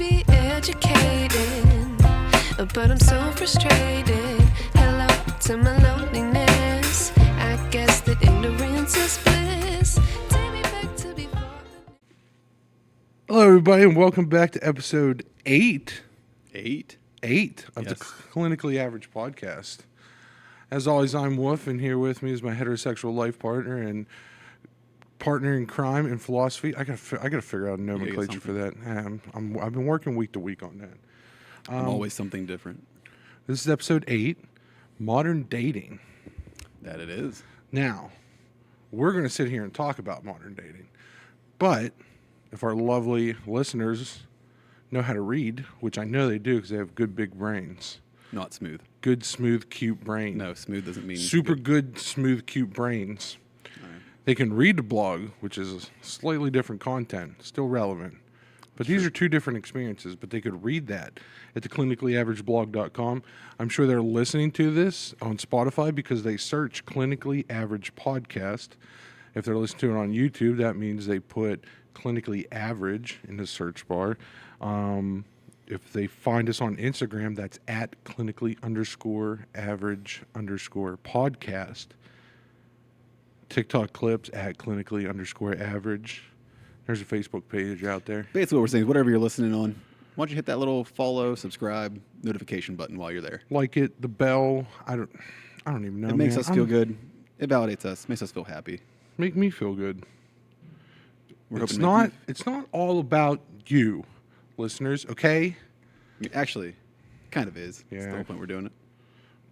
be educated, but I'm so frustrated. Hello to my loneliness. I guess that ignorance is bliss. Take me back to before. Hello, everybody, and welcome back to episode 8 of Yes. the Clinically Average Podcast. As always, I'm Wolf, and here with me is my heterosexual life partner and partner in crime and philosophy. I gotta figure out a nomenclature for that. I've been working week to week on that. I'm always something different. This is episode 8, Modern Dating. That it is. Now, we're going to sit here and talk about modern dating, but if our lovely listeners know how to read, which I know they do because they have good big brains. Not smooth. Good, smooth, cute brain. No, smooth doesn't mean Super good, smooth, cute brains. All right. They can read the blog, which is slightly different content, still relevant. But these are two different experiences, but they could read that at the clinicallyaveragepodcast.com. I'm sure they're listening to this on Spotify because they search Clinically Average Podcast. If they're listening to it on YouTube, that means they put Clinically Average in the search bar. If they find us on Instagram, that's at clinically_average_podcast. TikTok clips at clinically_average. There's a Facebook page out there. Basically what we're saying is whatever you're listening on, why don't you hit that little follow, subscribe, notification button while you're there. Like it, the bell. I don't even know. It makes man. us feel good. It validates us, makes us feel happy. Make me feel good. We're It's hoping to make not all about you, listeners, okay? you- Actually, kind of is. That's Yeah. the whole point we're doing it.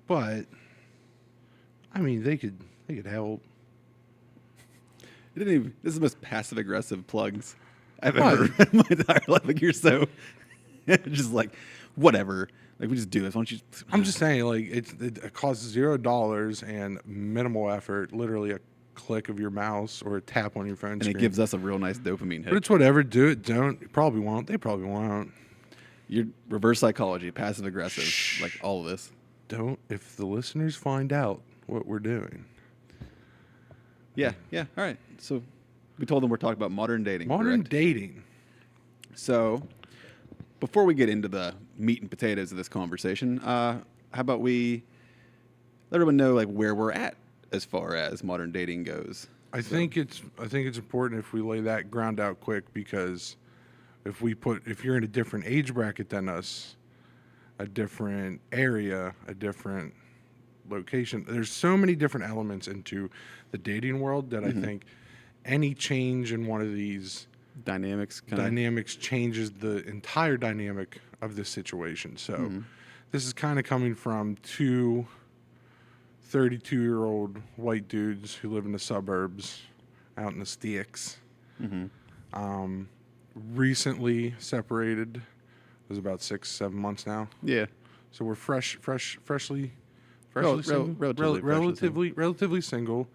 But I mean, they could help. It didn't even, this is the most passive aggressive plugs I've What? ever read in my entire life. Like you're so just like whatever. Like we just do this. Why don't you? I'm just saying, like it costs $0 and minimal effort, literally a click of your mouse or a tap on your phone and screen. it gives us a real nice dopamine But hit. it's whatever. Do it. Don't. You probably won't. They probably won't. You're reverse psychology, passive aggressive, Shh. like all of this. Don't. If the listeners find out what we're doing. Yeah. All right. So we told them we're talking about modern dating. Modern correct? dating. So before we get into the meat and potatoes of this conversation, how about we let everyone know like where we're at as far as modern dating goes? I think it's important if we lay that ground out quick, because if you're in a different age bracket than us, a different area, a different location, there's so many different elements into the dating world that I think any change in one of these Dynamics kind of. dynamics changes the entire dynamic of the situation. So this is kind of coming from two 32-year-old white dudes who live in the suburbs out in the sticks. Recently separated. It was about 6-7 months now. Yeah. So we're freshly relatively single. freshly Relatively single.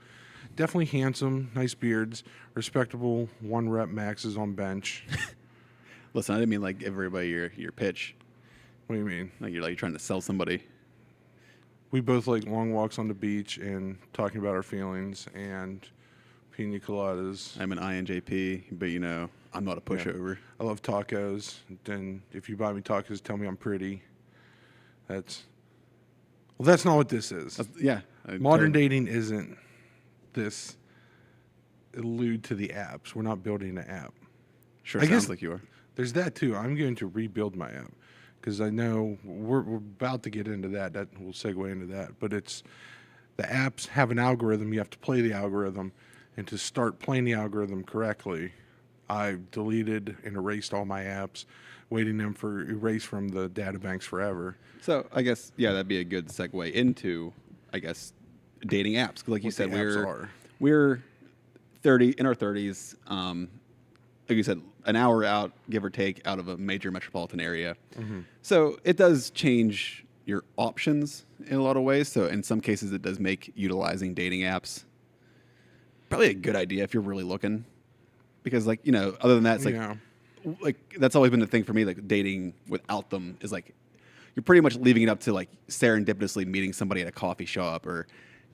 Definitely handsome, nice beards, respectable 1-rep maxes on bench. Listen, I didn't mean like give everybody your pitch. What do you mean? Like you're trying to sell somebody. We both like long walks on the beach and talking about our feelings and pina coladas. I'm an INJP, but you know I'm not a pushover. I love tacos. Then if you buy me tacos, tell me I'm pretty. That's not what this is. Yeah. Modern dating isn't this allude to the apps. We're not building an app. Sure I sounds guess- like you are. There's that too. I'm going to rebuild my app because I know we're about to get into that. That will segue into that. But it's the apps have an algorithm. You have to play the algorithm, and to start playing the algorithm correctly, I've deleted and erased all my apps, waiting them for erase from the data banks forever. So I guess that'd be a good segue into dating apps. 'Cause like you What said, the apps are. we're 30 in our 30s. Like you said, an hour out, give or take, out of a major metropolitan area. So it does change your options in a lot of ways. So in some cases, it does make utilizing dating apps probably a good idea if you're really looking, because like other than that, it's like Yeah. like that's always been the thing for me. Like dating without them is like you're pretty much leaving it up to like serendipitously meeting somebody at a coffee shop, or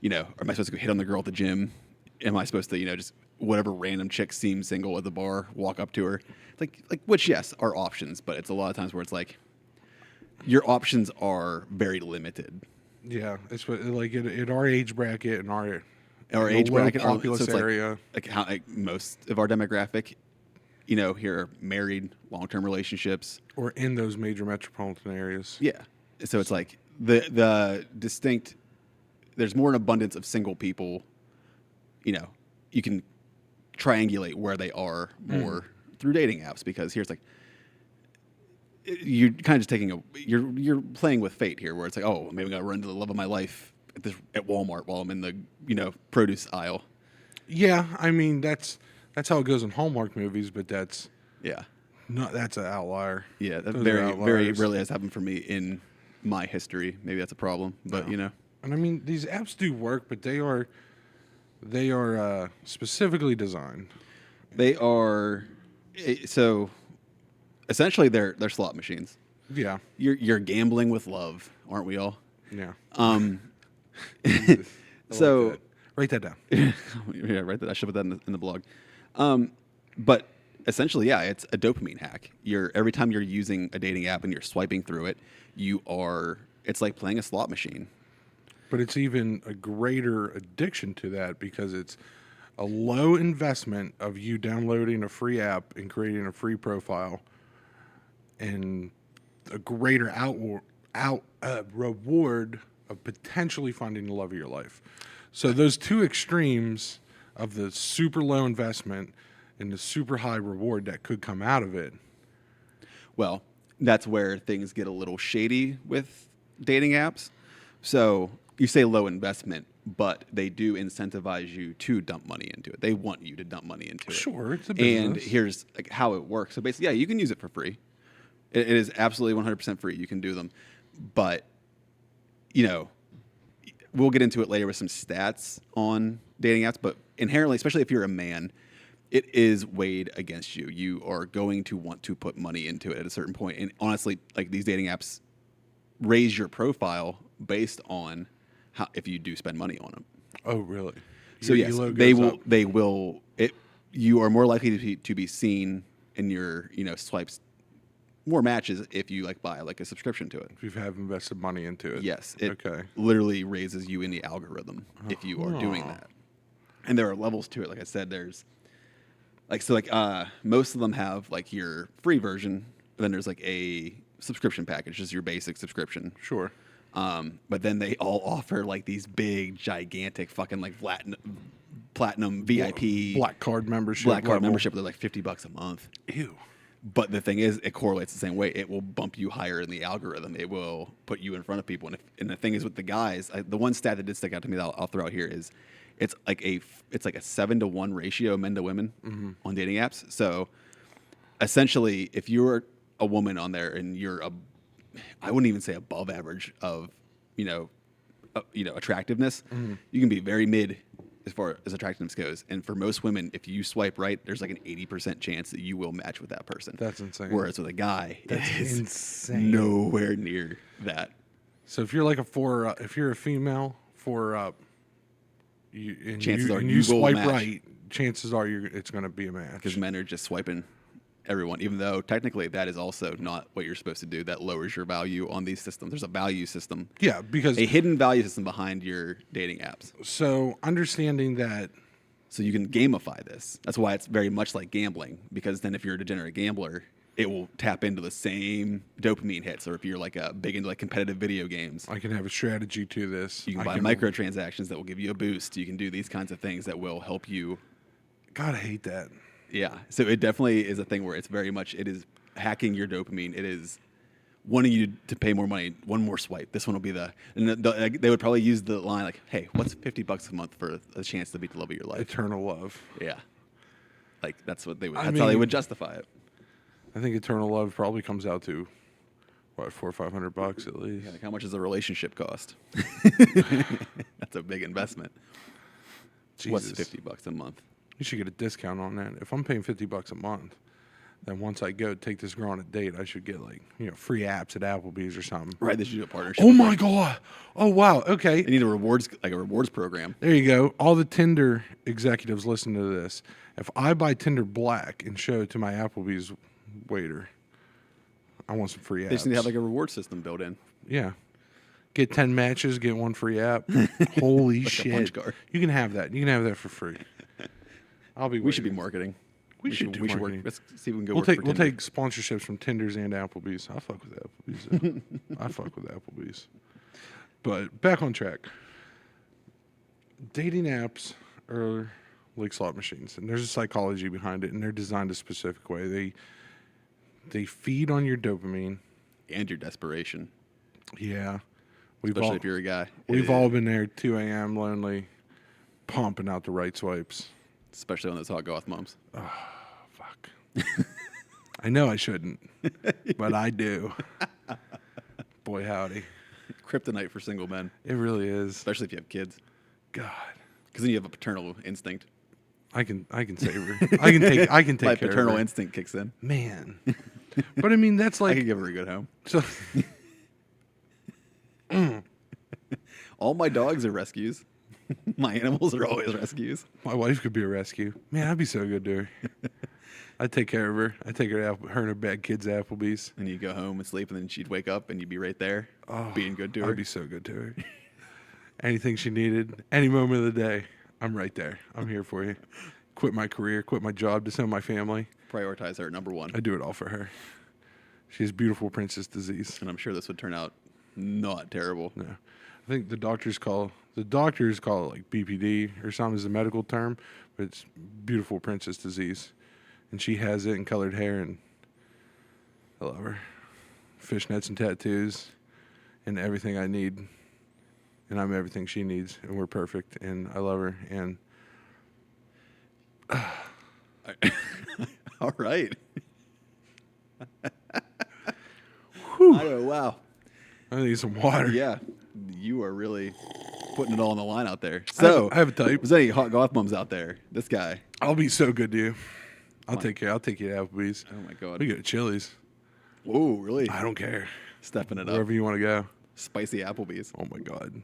am I supposed to go hit on the girl at the gym? Am I supposed to just whatever random chick seems single at the bar, walk up to her. Like which, yes, are options, but it's a lot of times where it's like your options are very limited. Yeah, it's like in our age bracket and our Age bracket, populous so it's area. like how like most of our demographic, here are married, long-term relationships. Or in those major metropolitan areas. Yeah. So it's like the distinct, there's more an abundance of single people, you can triangulate where they are more through dating apps, because here's like, you're kind of just you're playing with fate here, where it's like, oh, maybe I'm going to run into the love of my life at Walmart while I'm in the, produce aisle. Yeah, I mean, that's how it goes in Hallmark movies, but that's an outlier. Yeah, that Those are very outliers. rarely has happened for me in my history. Maybe that's a problem, but And I mean, these apps do work, but they are specifically designed. They are so essentially they're slot machines. Yeah. You're gambling with love, aren't we all? Yeah. So that. Write that down. yeah, right. I should put that in the blog. But essentially, yeah, it's a dopamine hack. Every time you're using a dating app and you're swiping through it, it's like playing a slot machine. But it's even a greater addiction to that, because it's a low investment of you downloading a free app and creating a free profile, and a greater reward of potentially finding the love of your life. So those two extremes of the super low investment and the super high reward that could come out of it. Well, that's where things get a little shady with dating apps. So you say low investment, but they do incentivize you to dump money into it. They want you to dump money into it. Sure, it's a business. And here's like how it works. So basically, yeah, you can use it for free. It is absolutely 100% free. You can do them. But, we'll get into it later with some stats on dating apps. But inherently, especially if you're a man, it is weighed against you. You are going to want to put money into it at a certain point. And honestly, like, these dating apps raise your profile based on if you do spend money on them. Oh, really? So yes, they will. You are more likely to be seen in your swipes, more matches if you buy a subscription to it. If you have invested money into it. Yes, it literally raises you in the algorithm if you are doing that. And there are levels to it. Like I said, there's most of them have your free version. Then there's a subscription package, just your basic subscription. Sure. But then they all offer these big, gigantic, fucking platinum VIP black card membership. They're $50 a month. Ew. But the thing is, it correlates the same way. It will bump you higher in the algorithm. It will put you in front of people. And the thing is with the guys, the one stat that did stick out to me that I'll throw out here is it's like a 7-to-1 ratio men to women on dating apps. So essentially, if you're a woman on there and you're I wouldn't even say above average of, attractiveness, you can be very mid as far as attractiveness goes. And for most women, if you swipe right, there's an 80% chance that you will match with that person. That's insane. Whereas with a guy, it's insane. Nowhere near that. So if you're if you're a female 4 up, chances are you will swipe match. right, chances are it's going to be a match. Because men are just swiping everyone, even though technically that is also not what you're supposed to do. That lowers your value on these systems. There's a value system. Yeah, because a hidden value system behind your dating apps. So understanding that. So you can gamify this. That's why it's very much like gambling, because then if you're a degenerate gambler, it will tap into the same dopamine hits. Or if you're big into competitive video games, I can have a strategy to this. You can buy microtransactions that will give you a boost. You can do these kinds of things that will help you. God, I hate that. Yeah. So it definitely is a thing where it's very much, it is hacking your dopamine. It is wanting you to pay more money. One more swipe. This one will be they would probably use the line hey, what's $50 a month for a chance to meet the love of your life? Eternal love. Yeah. That's what how they would justify it. I think eternal love probably comes out to $400 or $500 at least. Yeah, how much does a relationship cost? That's a big investment. Jesus. What's $50 a month? You should get a discount on that. If I'm paying $50 a month, then once I go take this girl on a date, I should get like, free apps at Applebee's or something. Right, they should do a partnership. Oh my God. Oh wow. Okay. They need a rewards program. There you go. All the Tinder executives listen to this. If I buy Tinder Black and show it to my Applebee's waiter, I want some free apps. They just need to have like a reward system built in. Yeah. Get 10 matches, get one free app. Holy Like a shit. punch card. You can have that. You can have that for free. We should be marketing. We should do work. marketing. Let's see if we can go We'll work take for we'll Tinder. take sponsorships from Tinders and Applebee's. I fuck with Applebee's. I fuck with Applebee's. But back on track. Dating apps are like slot machines, and there's a psychology behind it, and they're designed a specific way. They feed on your dopamine and your desperation, Yeah, especially if you're a guy. we've all been there, 2 a.m. lonely, pumping out the right swipes. Especially on those hot Goth Moms. Fuck. I know I shouldn't, but I do. Boy, howdy. Kryptonite for single men, It really is. especially if you have kids, God. because then you have a paternal instinct. I can savor. I can take My care paternal of her. instinct kicks in. Man. But I mean, that's I like could give her a good home. so. All my dogs are rescues. My animals are always rescues. My wife could be a rescue. Man, I'd be so good to her. I'd take care of her. I'd take her to her and her bad kids to Applebee's. And you go home and sleep, and then she'd wake up, and you'd be right there, being good to her. I'd be so good to her. Anything she needed, any moment of the day, I'm right there. I'm here for you. Quit my career, quit my job to send my family. Prioritize her at number one. I do it all for her. She has beautiful princess disease. And I'm sure this would turn out not terrible. No, I think the doctors call it like BPD or something as a medical term, but it's beautiful princess disease, and she has it in colored hair, and I love her. Fishnets and tattoos, and everything I need, and I'm everything she needs, and we're perfect, and I love her, and All right. Wow. I need some water. Yeah. You are really putting it all on the line out there. So, I have a type. If there's any hot Goth Moms out there, this guy. I'll be so good to you. I'll take you to Applebee's. Oh, my God. We go to Chili's. Whoa, really? I don't care. Stepping it Wherever up. you want to go. Spicy Applebee's. Oh my God.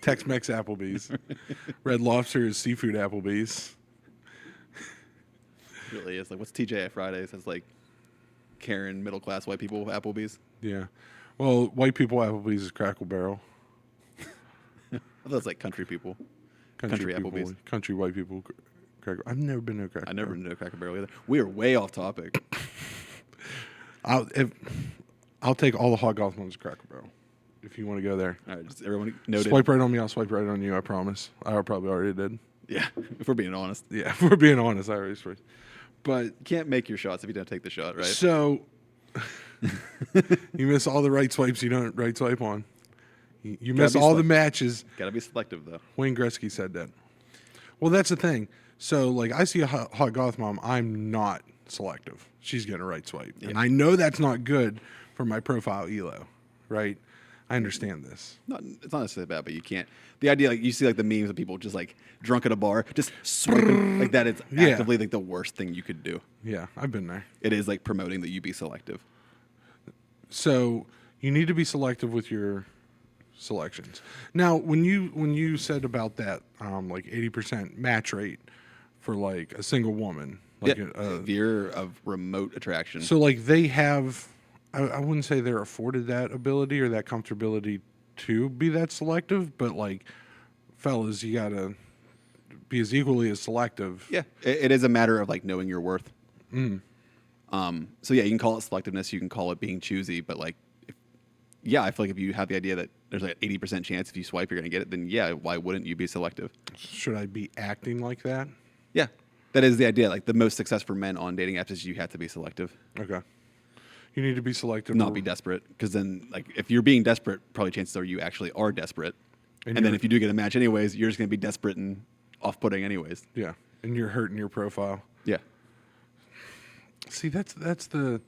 Tex-Mex Applebee's. Red Lobster is seafood Applebee's. Really is. Like, what's TGI Fridays? That's like Karen, middle class white people Applebee's. Yeah. Well, white people Applebee's is Crackle Barrel. I thought it's like country people. Country people, Applebee's. Country white people. I've never been to a Crackle I never Barrel. been to a Cracker Barrel either. We are way off topic. I'll take all the hot Goth ones to Crackle Barrel. If you want to go there. All right, just everyone noted. Swipe right on me, I'll swipe right on you, I promise. I probably already did. Yeah, if we're being honest. Yeah, if we're being honest, I already swiped. But You can't make your shots if you don't take the shot, right? so you miss all the right swipes you don't right swipe on. You miss be all the selective. matches. Gotta be selective, though. Wayne Gretzky said that. Well, that's the thing. So, like, I see a hot Goth mom. I'm not selective. She's getting a right swipe. And I know that's not good for my profile ELO, right? I understand this. It's not necessarily bad, but you can't. The idea, like, you see, like, the memes of people just, like, drunk at a bar, just swiping like that. It's Yeah. actively, like, the worst thing you could do. Yeah, I've been there. It is, like, promoting that you be selective. So, you need to be selective with your selections. Now, when you said about that, like 80% match rate for like a single woman, like If you're of remote attraction. so like they have, I wouldn't say they're afforded that ability or that comfortability to be that selective, but like fellas, you gotta be as equally as selective. Yeah, it is a matter of, like, knowing your worth. So, yeah, you can call it selectiveness. You can call it being choosy. But, like, I feel like if you have the idea that there's like an 80% chance if you swipe you're going to get it, then, yeah, why wouldn't you be selective? Should I be acting like that? Yeah, that is the idea. Like, the most success for men on dating apps is you have to be selective, Okay. You need to be selective. not be desperate. Because then, like, if you're being desperate, probably chances are you actually are desperate. And And then you're- if you do get a match anyways, you're just going to be desperate and off-putting anyways. Yeah, and you're hurting your profile. Yeah. See, that's the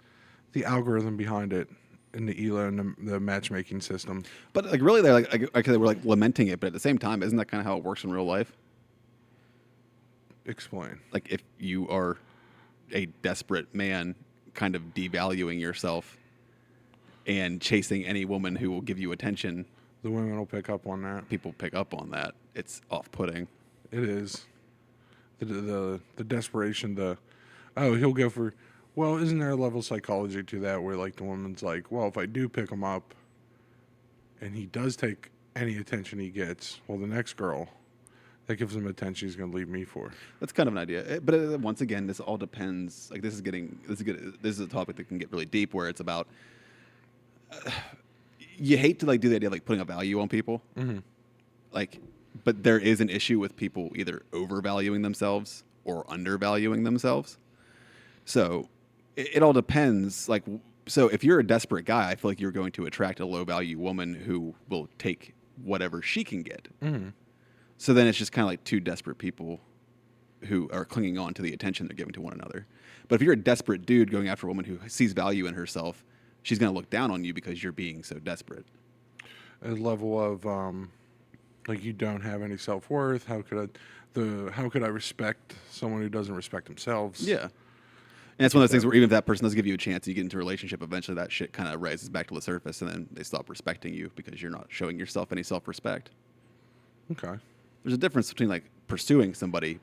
algorithm behind it in the ELO and the matchmaking system. But, like, really, they're like we're like lamenting it, but at the same time, isn't that kind of how it works in real life? Explain. Like, if you are a desperate man kind of devaluing yourself and chasing any woman who will give you attention. The women will pick up on that. People pick up on that. It's off-putting. It is. The desperation, he'll go for, well, isn't there a level of psychology to that where, like, the woman's like, well, if I do pick him up and he does take any attention he gets, well, the next girl that gives him attention he's going to leave me for. That's kind of an idea. But once again, this all depends. Like, this is a topic that can get really deep where it's about, you hate to, like, do the idea of, like, putting a value on people. Mm-hmm. Like, but there is an issue with people either overvaluing themselves or undervaluing themselves. So it all depends. Like, so if you're a desperate guy, I feel like you're going to attract a low value woman who will take whatever she can get. Mm-hmm. So then it's just kind of like two desperate people who are clinging on to the attention they're giving to one another. But if you're a desperate dude going after a woman who sees value in herself, she's going to look down on you because you're being so desperate. A level of, like, you don't have any self-worth. How could I respect someone who doesn't respect themselves? Yeah. And it's one of those things where even if that person does give you a chance and you get into a relationship, eventually that shit kind of rises back to the surface and then they stop respecting you because you're not showing yourself any self-respect. Okay. There's a difference between, like, pursuing somebody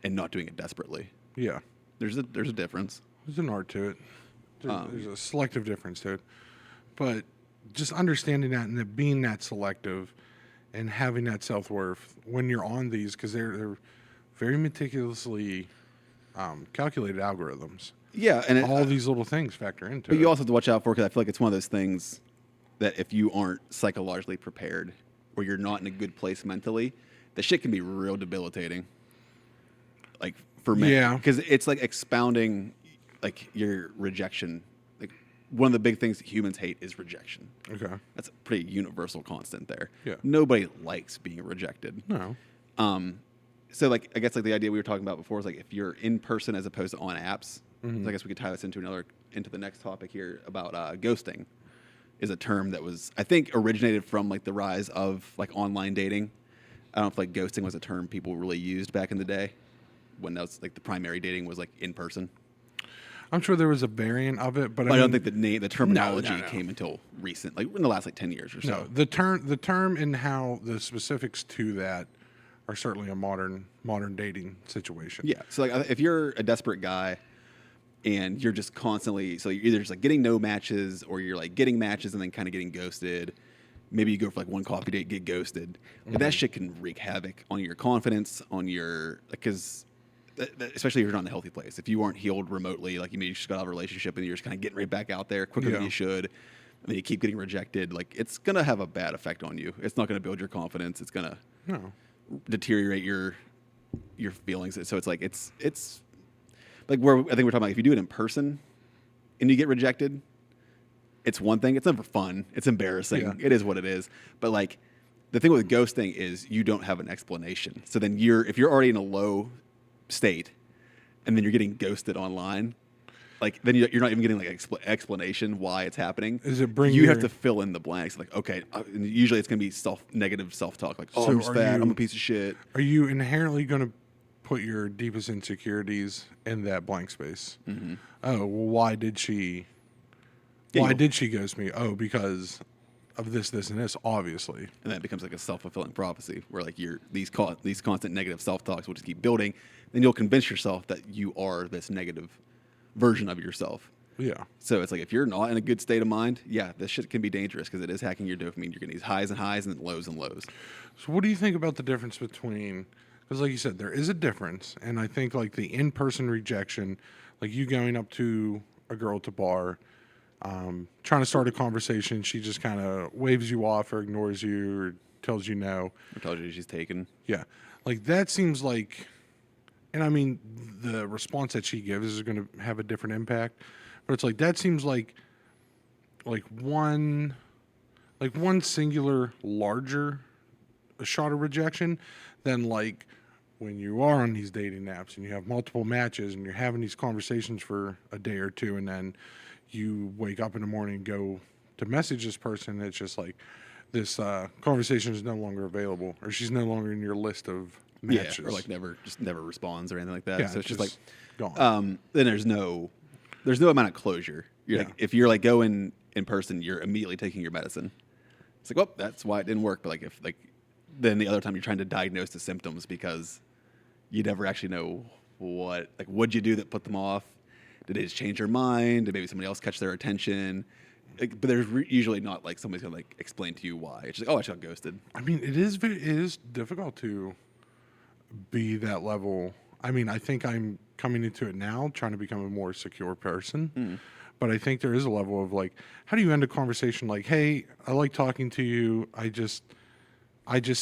and not doing it desperately. Yeah. There's a difference. There's an art to it. There's a selective difference to it. But just understanding that and it being that selective and having that self-worth when you're on these, because they're very meticulously calculated algorithms. Yeah, and all these little things factor into it. But you also have to watch out for, because I feel like it's one of those things that if you aren't psychologically prepared or you're not in a good place mentally, the shit can be real debilitating. Like, for me. Yeah. Because it's like expounding, like, your rejection. Like, one of the big things that humans hate is rejection. Okay. That's a pretty universal constant there. Yeah. Nobody likes being rejected. No. So, like, I guess, like, the idea we were talking about before is, like, if you're in person as opposed to on apps, Mm-hmm. so I guess we could tie this into the next topic here about ghosting is a term that was, I think, originated from, like, the rise of, like, online dating. I don't know if, like, ghosting was a term people really used back in the day when that was, like, the primary dating was, like, in person. I'm sure there was a variant of it, but I don't think the terminology No. came until recent, like, in the last, like, 10 years or so. No, the term and how the specifics to that are certainly a modern dating situation. Yeah. So, like, if you're a desperate guy and you're just constantly, so you're either just, like, getting no matches or you're, like, getting matches and then kind of getting ghosted. Maybe you go for, like, one coffee date, get ghosted. Like, that shit can wreak havoc on your confidence, on your, because especially if you're not in a healthy place. If you aren't healed remotely, like, you just got out of a relationship and you're just kind of getting right back out there quicker than you should, and then you keep getting rejected, like, it's going to have a bad effect on you. It's not going to build your confidence. It's going to deteriorate your feelings. So it's like, it's like, where I think we're talking about, if you do it in person and you get rejected, it's one thing. It's never fun. It's embarrassing. Yeah. It is what it is. But, like, the thing with ghosting is you don't have an explanation. So then if you're already in a low state and then you're getting ghosted online, like, then you're not even getting, like, explanation why it's happening. You have to fill in the blanks. Like, okay, and usually it's going to be negative self-talk. Like, oh, So I'm just fat. I'm a piece of shit. Are you inherently going to put your deepest insecurities in that blank space? Mm-hmm. Oh, well, why did she ghost me? Oh, because of this, and this, obviously. And that becomes, like, a self-fulfilling prophecy where, like, these constant negative self-talks will just keep building. Then you'll convince yourself that you are this negative version of yourself. Yeah. So it's like, if you're not in a good state of mind, yeah, this shit can be dangerous because it is hacking your dopamine. You're getting these highs and highs and lows and lows. So what do you think about the difference between, because like you said, there is a difference, and I think, like, the in-person rejection, like you going up to a girl at the bar, trying to start a conversation, she just kind of waves you off or ignores you or tells you no. Or tells you she's taken. Yeah. Like, that seems like, and I mean, the response that she gives is going to have a different impact, but it's like, that seems like one singular larger shot of rejection than, like, when you are on these dating apps and you have multiple matches and you're having these conversations for a day or two, and then you wake up in the morning and go to message this person, and it's just like, this conversation is no longer available, or she's no longer in your list of matches. Yeah, or like never responds or anything like that. Yeah, So it's just like gone. then there's no amount of closure. You're Yeah. like, if you're like going in person, you're immediately taking your medicine. It's like, well, that's why it didn't work. But like if like then the other time you're trying to diagnose the symptoms because you never actually know what'd you do that put them off. Did they just change their mind? Did maybe somebody else catch their attention? Like, but there's usually not like somebody's gonna like explain to you why. It's just like, oh, I just got ghosted. I mean, it is difficult to be that level. I mean, I think I'm coming into it now, trying to become a more secure person. But I think there is a level of like, how do you end a conversation like, hey, I like talking to you. I just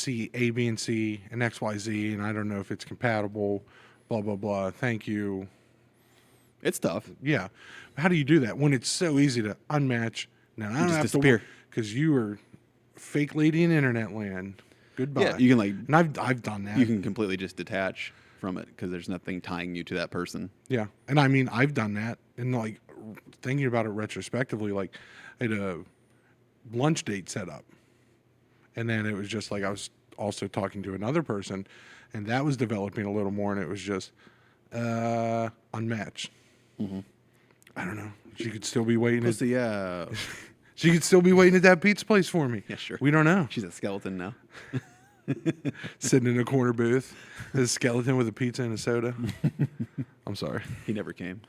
see A, B, and C and X, Y, Z, and I don't know if it's compatible. Blah blah blah. Thank you. It's tough. Yeah. How do you do that when it's so easy to unmatch? Now I don't just have disappear. to because you were fake lady in internet land. Goodbye. Yeah, you can like and I've done that. you can completely just detach from it because there's nothing tying you to that person. Yeah, and I mean I've done that, and like thinking about it retrospectively, like I had a lunch date set up, and then it was just like I was also talking to another person, and that was developing a little more, and it was just unmatched. I don't know. She could still be waiting. So yeah, She could still be waiting at that pizza place for me. Yeah, sure. We don't know. she's a skeleton now. Sitting in a corner booth, a skeleton with a pizza and a soda. I'm sorry. He never came.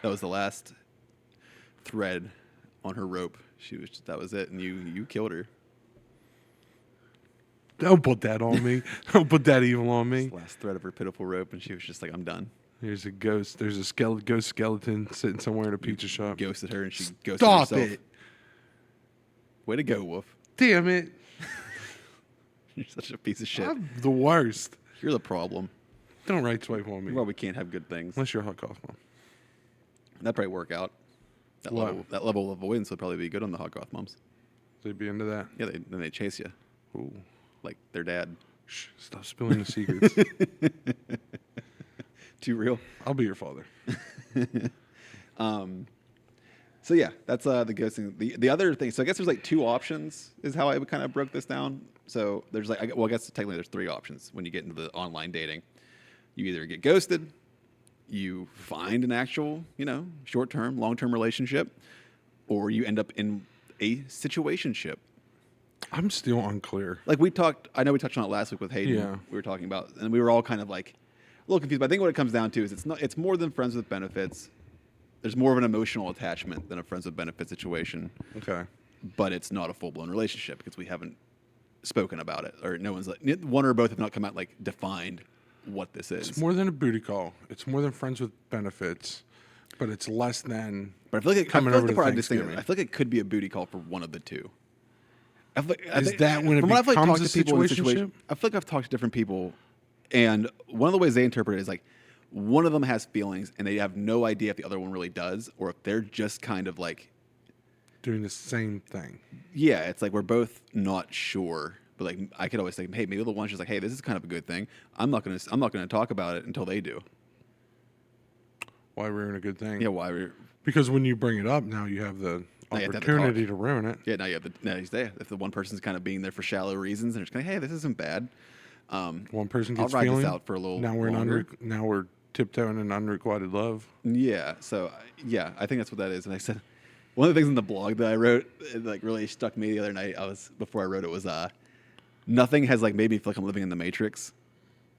That was the last thread on her rope. That was it, and you killed her. Don't put that on me. Don't put that evil on me. The last thread of her pitiful rope, and she was just like, "I'm done." There's a ghost. There's a ghost skeleton sitting somewhere in a pizza shop. Ghosted her, and she ghosted Stop herself. it. Way to go, Wolf. Damn it. You're such a piece of shit. I'm the worst. You're the problem. Don't right swipe on me. Well, we can't have good things. Unless you're a hot Goth Mom. That'd probably work out. What? That level of avoidance would probably be good on the hot Goth Moms. They'd be into that. Yeah, then they chase you Ooh. like their dad. Shh, stop spilling the secrets. Too real. I'll be your father. So yeah, that's the ghosting. The other thing. So I guess there's like two options is how I kind of broke this down. So there's like, I guess technically there's three options when you get into the online dating. You either get ghosted, you find an actual, short-term, long-term relationship, or you end up in a situationship. I'm still unclear. Like I know we touched on it last week with Hayden. Yeah. We were talking about, and we were all kind of like a little confused. But I think what it comes down to is it's more than friends with benefits. There's more of an emotional attachment than a friends with benefits situation. Okay. But it's not a full-blown relationship because we haven't spoken about it, or no one's like, one or both have not come out like defined what this is. It's more than a booty call. It's more than friends with benefits, but it's less than. But I feel like coming over to Thanksgiving. I feel like it could be a booty call for one of the two. Is that when it from what I've like becomes talked a to people in the situation, situationship? I feel like I've talked to different people, and one of the ways they interpret it is like one of them has feelings and they have no idea if the other one really does, or if they're just kind of like Doing the same thing. yeah, it's like we're both not sure. But like I could always say, hey, maybe the one's just like, hey, this is kind of a good thing. I'm not gonna talk about it until they do. Why ruin a good thing? Yeah, why we're Because when you bring it up, now you have the Now you have to have the opportunity talk. to ruin it. yeah, now you have if the one person's kind of being there for shallow reasons and it's kind of, hey, this isn't bad. One person I'll gets ride this feeling. out for a little Now we're longer. now we're tiptoeing in unrequited love. Yeah, so yeah, I think that's what that is. And I said one of the things in the blog that I wrote, it like really struck me the other night. Before I wrote it was nothing has like made me feel like I'm living in the Matrix,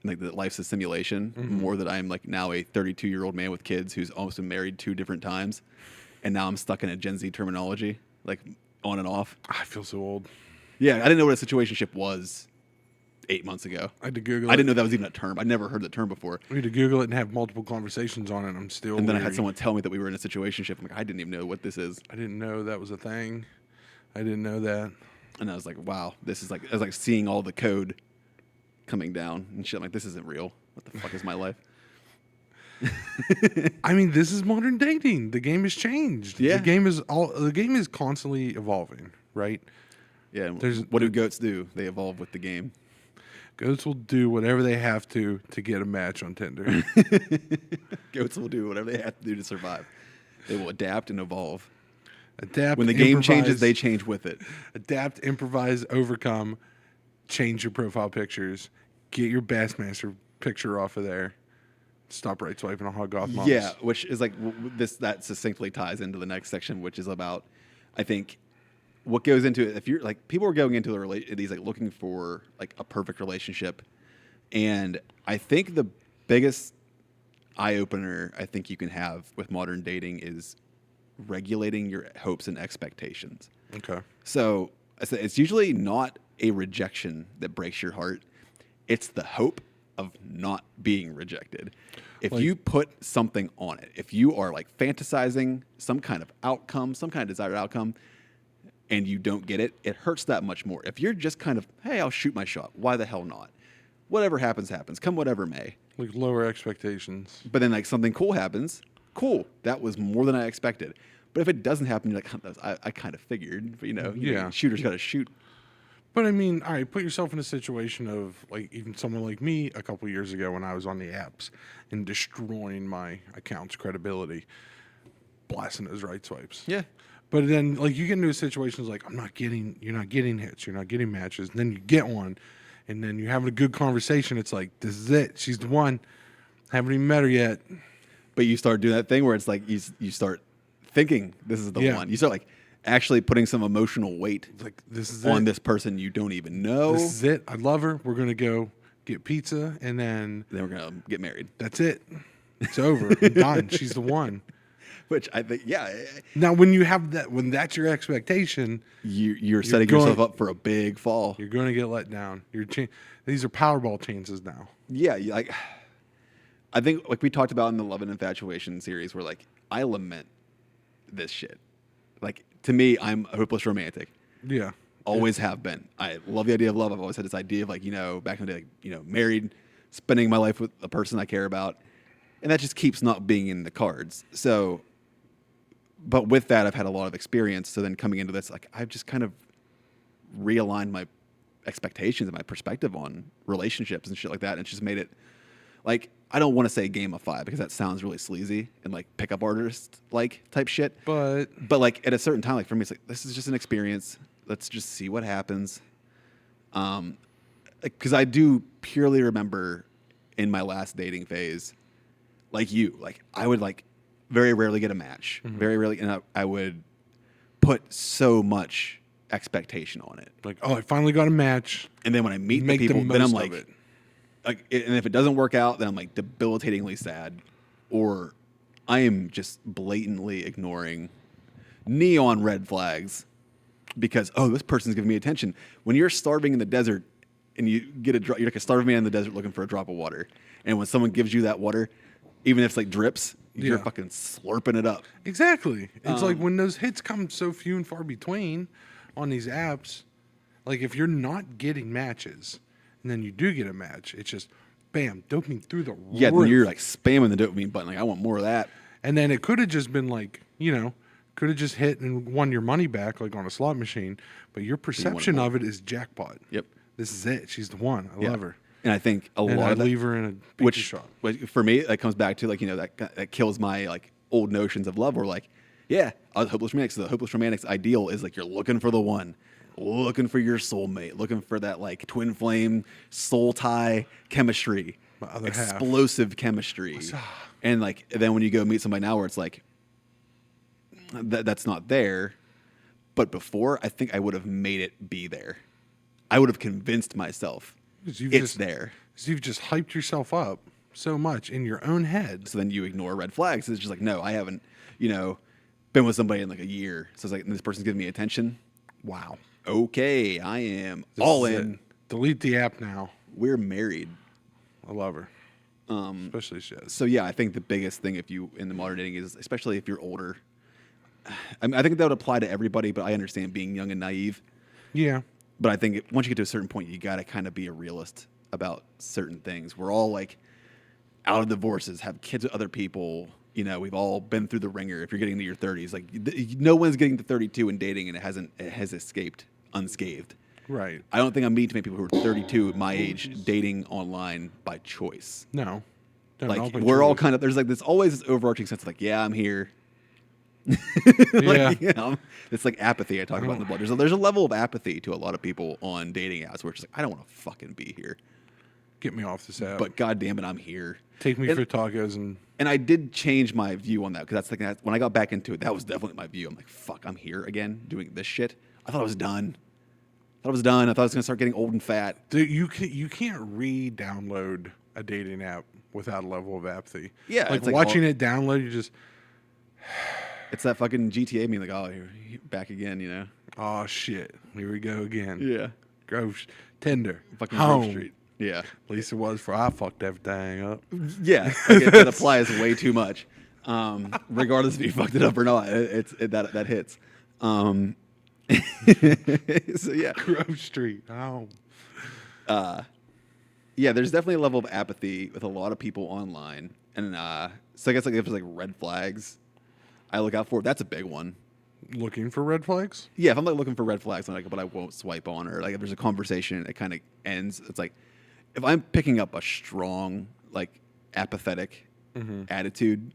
like that life's a simulation. More that I'm like now a 32-year-old man with kids who's almost been married 2 different times, and now I'm stuck in a Gen Z terminology, like on and off. I feel so old. Yeah, I didn't know what a situationship was 8 months ago. I had to Google I it. didn't know that was even a term. I'd never heard the term before. We had to Google it and have multiple conversations on it. I'm still. And then I had weary. someone tell me that we were in a situationship. I'm like, I didn't even know what this is. I didn't know that was a thing. I didn't know that. And I was like, wow, this is like, I was like seeing all the code coming down and shit. I'm like, this isn't real. What the fuck is my life? I mean, this is modern dating. The game has changed. Yeah. The game is constantly evolving, right? Yeah. And There's- what do goats do? They evolve with the game. Goats will do whatever they have to get a match on Tinder. Goats will do whatever they have to do to survive. They will adapt and evolve. Adapt. When the game improvise, changes, they change with it. adapt, improvise, overcome, change your profile pictures, Get your Bassmaster picture off of there. Stop right swiping on Goth Moms. Yeah, which is like that succinctly ties into the next section, which is about, I think, what goes into it. If you're like, people are going into these like looking for like a perfect relationship, and I think the biggest eye opener I think you can have with modern dating is regulating your hopes and expectations. Okay. So I said it's usually not a rejection that breaks your heart; it's the hope of not being rejected. If you put something on it, if you are like fantasizing some kind of outcome, some kind of desired outcome, and you don't get it, it hurts that much more. If you're just kind of, hey, I'll shoot my shot. Why the hell not? Whatever happens, happens. Come whatever may. Like lower expectations. But then like something cool happens. Cool. That was more than I expected. But if it doesn't happen, you're like, I kind of figured. But shooters got to shoot. But I mean, all right, put yourself in a situation of like even someone like me a couple years ago when I was on the apps and destroying my account's credibility, blasting those right swipes. Yeah. But then like you get into situations like you're not getting hits, you're not getting matches, and then you get one, and then you're having a good conversation. It's like, this is it, she's the one. Haven't even met her yet. But you start doing that thing where it's like you start thinking this is the one. You start like actually putting some emotional weight Like this is on it. this person you don't even know. This is it. I love her. We're gonna go get pizza, and then Then we're gonna get married. that's it. It's over. I'm done. She's the one. Which I think, yeah, Now, when you have that, when that's your expectation, you're setting yourself up for a big fall. you're going to get let down. These are Powerball chances now. Yeah, like I think like we talked about in the Love and Infatuation series, where like I lament this shit. Like to me, I'm a hopeless romantic. Yeah. Always have been. I love the idea of love. I've always had this idea of like, back in the day, like, married, spending my life with a person I care about. And that just keeps not being in the cards. So, but with that, I've had a lot of experience. So then coming into this, like I've just kind of realigned my expectations and my perspective on relationships and shit like that. And it's just made it like, I don't want to say gamify because that sounds really sleazy and like pickup artist like type shit. But like at a certain time, like for me, it's like, this is just an experience. Let's just see what happens. Because I do purely remember in my last dating phase, like you, like I would like very rarely get a match, very rarely, and I would put so much expectation on it. like, oh, I finally got a match. And then when I meet the Make the people, then I'm most of like, it. and if it doesn't work out, then I'm like debilitatingly sad, or I am just blatantly ignoring neon red flags because this person's giving me attention. When you're starving in the desert and you get you're like a starving man in the desert looking for a drop of water, and when someone gives you that water, even if it's like drips, you're fucking slurping it up. Exactly. It's like when those hits come so few and far between on these apps, like if you're not getting matches and then you do get a match, it's just bam, dopamine through the Yeah, roof. then you're like spamming the dopamine button. Like, I want more of that. And then it could have just been like, could have just hit and won your money back like on a slot machine, but your perception more. of it is jackpot. Yep. This is it. She's the one. I love her. And I think a And lot I'd of that, leave her in a pizza which shop. for me, that comes back to like, that kills my like old notions of love. Where like, yeah, I was hopeless romantic. So the hopeless romantic's ideal is like you're looking for the one, looking for your soulmate, looking for that like twin flame soul tie chemistry, My other half. explosive chemistry. And like then when you go meet somebody now where it's like that's not there, but before I think I would have made it be there. I would have convinced myself it's there. So you've just hyped yourself up so much in your own head. So then you ignore red flags. It's just like, no, I haven't, been with somebody in like a year. So it's like, this person's giving me attention. Wow. Okay, I am This all is in. it. Delete the app now. We're married. I love her. Especially she is. So yeah, I think the biggest thing if you in the modern dating is, especially if you're older, I mean, I think that would apply to everybody, but I understand being young and naive. Yeah. But I think once you get to a certain point, you got to kind of be a realist about certain things. We're all like out of divorces, have kids with other people. We've all been through the ringer. If you're getting into your 30s, like no one's getting to 32 and dating and it has escaped unscathed. Right. I don't think I'm meeting too many people who are 32 at my age dating online by choice. No. Like we're all kind of, there's like this always this overarching sense of like, yeah, I'm here. Yeah. It's like apathy I talk about in the blog. There's a level of apathy to a lot of people on dating apps where it's just like, I don't want to fucking be here. Get me off this app. but God damn it, I'm here. Take me for tacos And I did change my view on that because when I got back into it, that was definitely my view. I'm like, fuck, I'm here again doing this shit. I thought I was done. I thought I was gonna start getting old and fat. Dude, you can't re-download a dating app without a level of apathy. Yeah, like it's like watching it download, you just It's that fucking GTA meme, like, oh, you're back again, you know? oh shit, here we go again. Yeah. Grove Tinder, Fucking home. Grove Street. Yeah. At least it was for I fucked everything up. Yeah. Like that applies way too much. Regardless if you fucked it up or not, that hits. So yeah. Grove Street, home. Yeah, there's definitely a level of apathy with a lot of people online. And so I guess like if there's like red flags I look out for, that's a big one. Looking for red flags? Yeah, if I'm like looking for red flags, but I won't swipe on, or like if there's a conversation and it kind of ends, it's like if I'm picking up a strong, like apathetic attitude,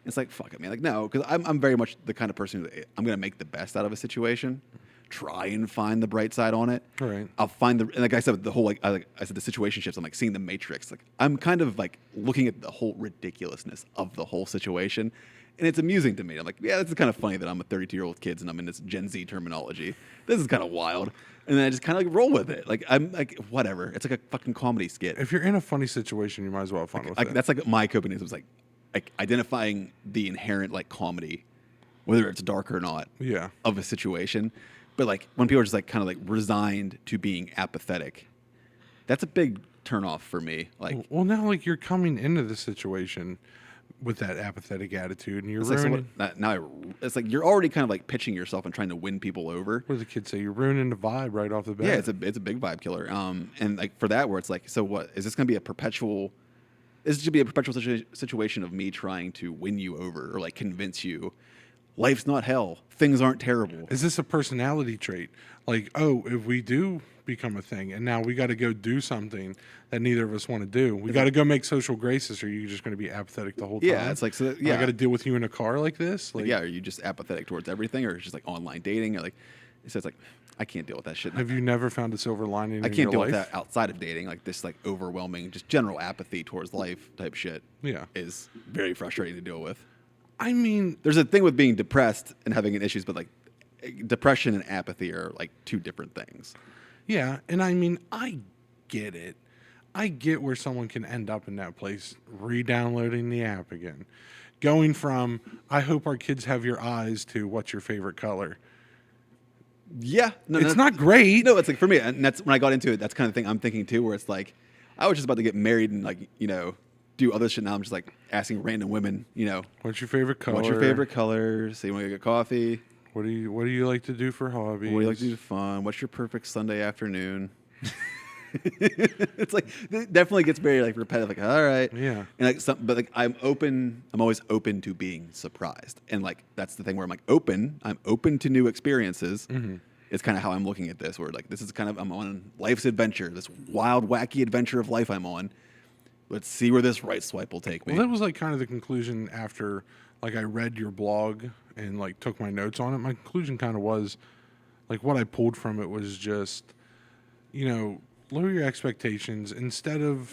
it's like fuck it, man. Like no, because I'm very much the kind of person who I'm gonna make the best out of a situation, try and find the bright side on it. Right. I'll find and like I said, the whole I said the situation shifts. I'm like seeing the matrix. Like I'm kind of like looking at the whole ridiculousness of the whole situation. And it's amusing to me. I'm like, yeah, this is kind of funny that I'm a 32-year-old kid and I'm in this Gen Z terminology. This is kind of wild. And then I just kind of like roll with it. Like, I'm like, whatever. It's like a fucking comedy skit. If you're in a funny situation, you might as well have fun with it. That's like my coping is like identifying the inherent like comedy, whether it's dark or not, of a situation. But like when people are just like kind of like resigned to being apathetic, that's a big turnoff for me. Like, well, now like you're coming into the situation with that apathetic attitude, and you're it's ruining. It's like you're already kind of like pitching yourself and trying to win people over. What does the kid say? You're ruining the vibe right off the bat. Yeah, it's a big vibe killer. And like for that, where it's like, so what is this going to be a perpetual? Is this going to be a perpetual situation of me trying to win you over or like convince you life's not hell, things aren't terrible? Is this a personality trait? Like, oh, if we do become a thing, and now we got to go do something that neither of us want to do. We got to go make social graces, or are you just going to be apathetic the whole time? Yeah, it's like so. Yeah, I got to deal with you in a car like this. Like, yeah, are you just apathetic towards everything, or just like online dating, or like? So it's like I can't deal with that shit. Have you never found a silver lining? I in can't your deal life? with that outside of dating. Like this, like overwhelming, just general apathy towards life type shit. Yeah, is very frustrating to deal with. I mean, there's a thing with being depressed and having issues, but like depression and apathy are like two different things. Yeah, and I mean, I get it. I get where someone can end up in that place, re-downloading the app again. Going from, I hope our kids have your eyes, to what's your favorite color. Yeah. No, it's not great. No, it's like for me, and that's when I got into it, that's kind of thing I'm thinking too, where it's like, I was just about to get married and like, you know, do other shit. Now I'm just like asking random women, you know, what's your favorite color? What's your favorite color? So you want to get coffee? What do you like to do for hobbies? What do you like to do for fun? What's your perfect Sunday afternoon? It's like it definitely gets very like repetitive. Like, all right, yeah, and like but like I'm always open to being surprised, and like that's the thing where I'm open to new experiences. Mm-hmm. It's kind of how I'm looking at this. Where like this is kind of I'm on life's adventure, this wild, wacky adventure of life I'm on. Let's see where this right swipe will take me. Well, that was like kind of the conclusion after like I read your blog and like took my notes on it. My conclusion kind of was like what I pulled from it was just, you know, lower your expectations instead of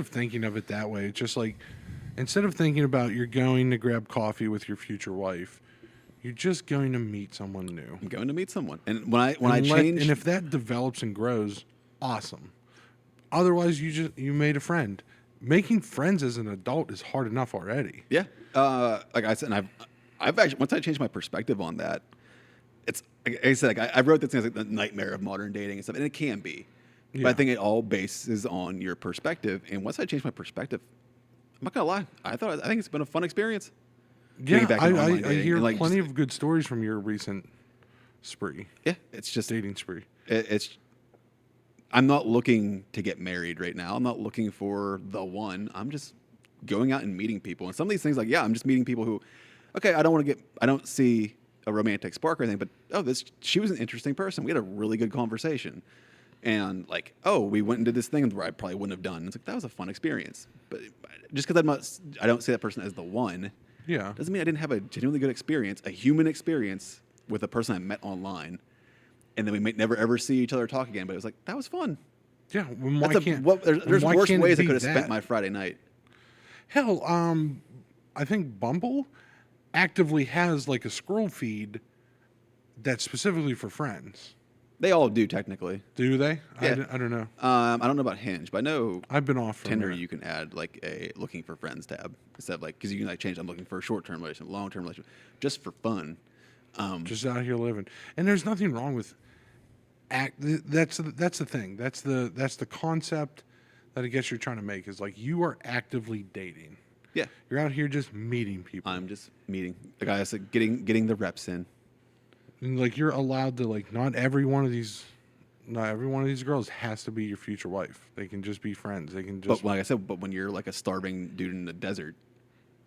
thinking of it that way. It's just like instead of thinking about you're going to grab coffee with your future wife, you're just going to meet someone new. I'm going to meet someone, and when I change, and if that develops and grows, awesome. Otherwise, you made a friend. Making friends as an adult is hard enough already. Yeah, like I said, and I've actually once I changed my perspective on that, it's like I said, like I wrote this thing as like the nightmare of modern dating and stuff, and it can be, but I think it all bases on your perspective. And once I changed my perspective, I'm not gonna lie, I think it's been a fun experience. Yeah, I hear like plenty of good stories from your recent spree. Yeah, it's just dating spree. I'm not looking to get married right now. I'm not looking for the one. I'm just going out and meeting people. And some of these things, like, yeah, I'm just meeting people who, okay, I don't see a romantic spark or anything, but she was an interesting person. We had a really good conversation. And like, we went and did this thing where I probably wouldn't have done. It's like, that was a fun experience. But just because I don't see that person as the one, doesn't mean I didn't have a genuinely good experience, a human experience with a person I met online. And then we might never ever see each other talk again. But it was like, that was fun. Yeah, well, why can't There's why worse can't it ways I be could have spent that? my Friday night. Hell, I think Bumble actively has like a scroll feed that's specifically for friends. They all do technically. Do they? Yeah. I don't know. I don't know about Hinge, but I know I've been off from Tinder. there. You can add like a looking for friends tab instead of like because you can like change. I'm looking for a short term relationship, long term relationship, just for fun. Just out here living, and there's nothing wrong with That's the thing. That's the concept that I guess you're trying to make is like you are actively dating. Yeah, You're out here just meeting people. I'm just meeting the guy. Like getting the reps in. And like you're allowed to like not every one of these girls has to be your future wife. They can just be friends. They can just But like I said, but when you're like a starving dude in the desert,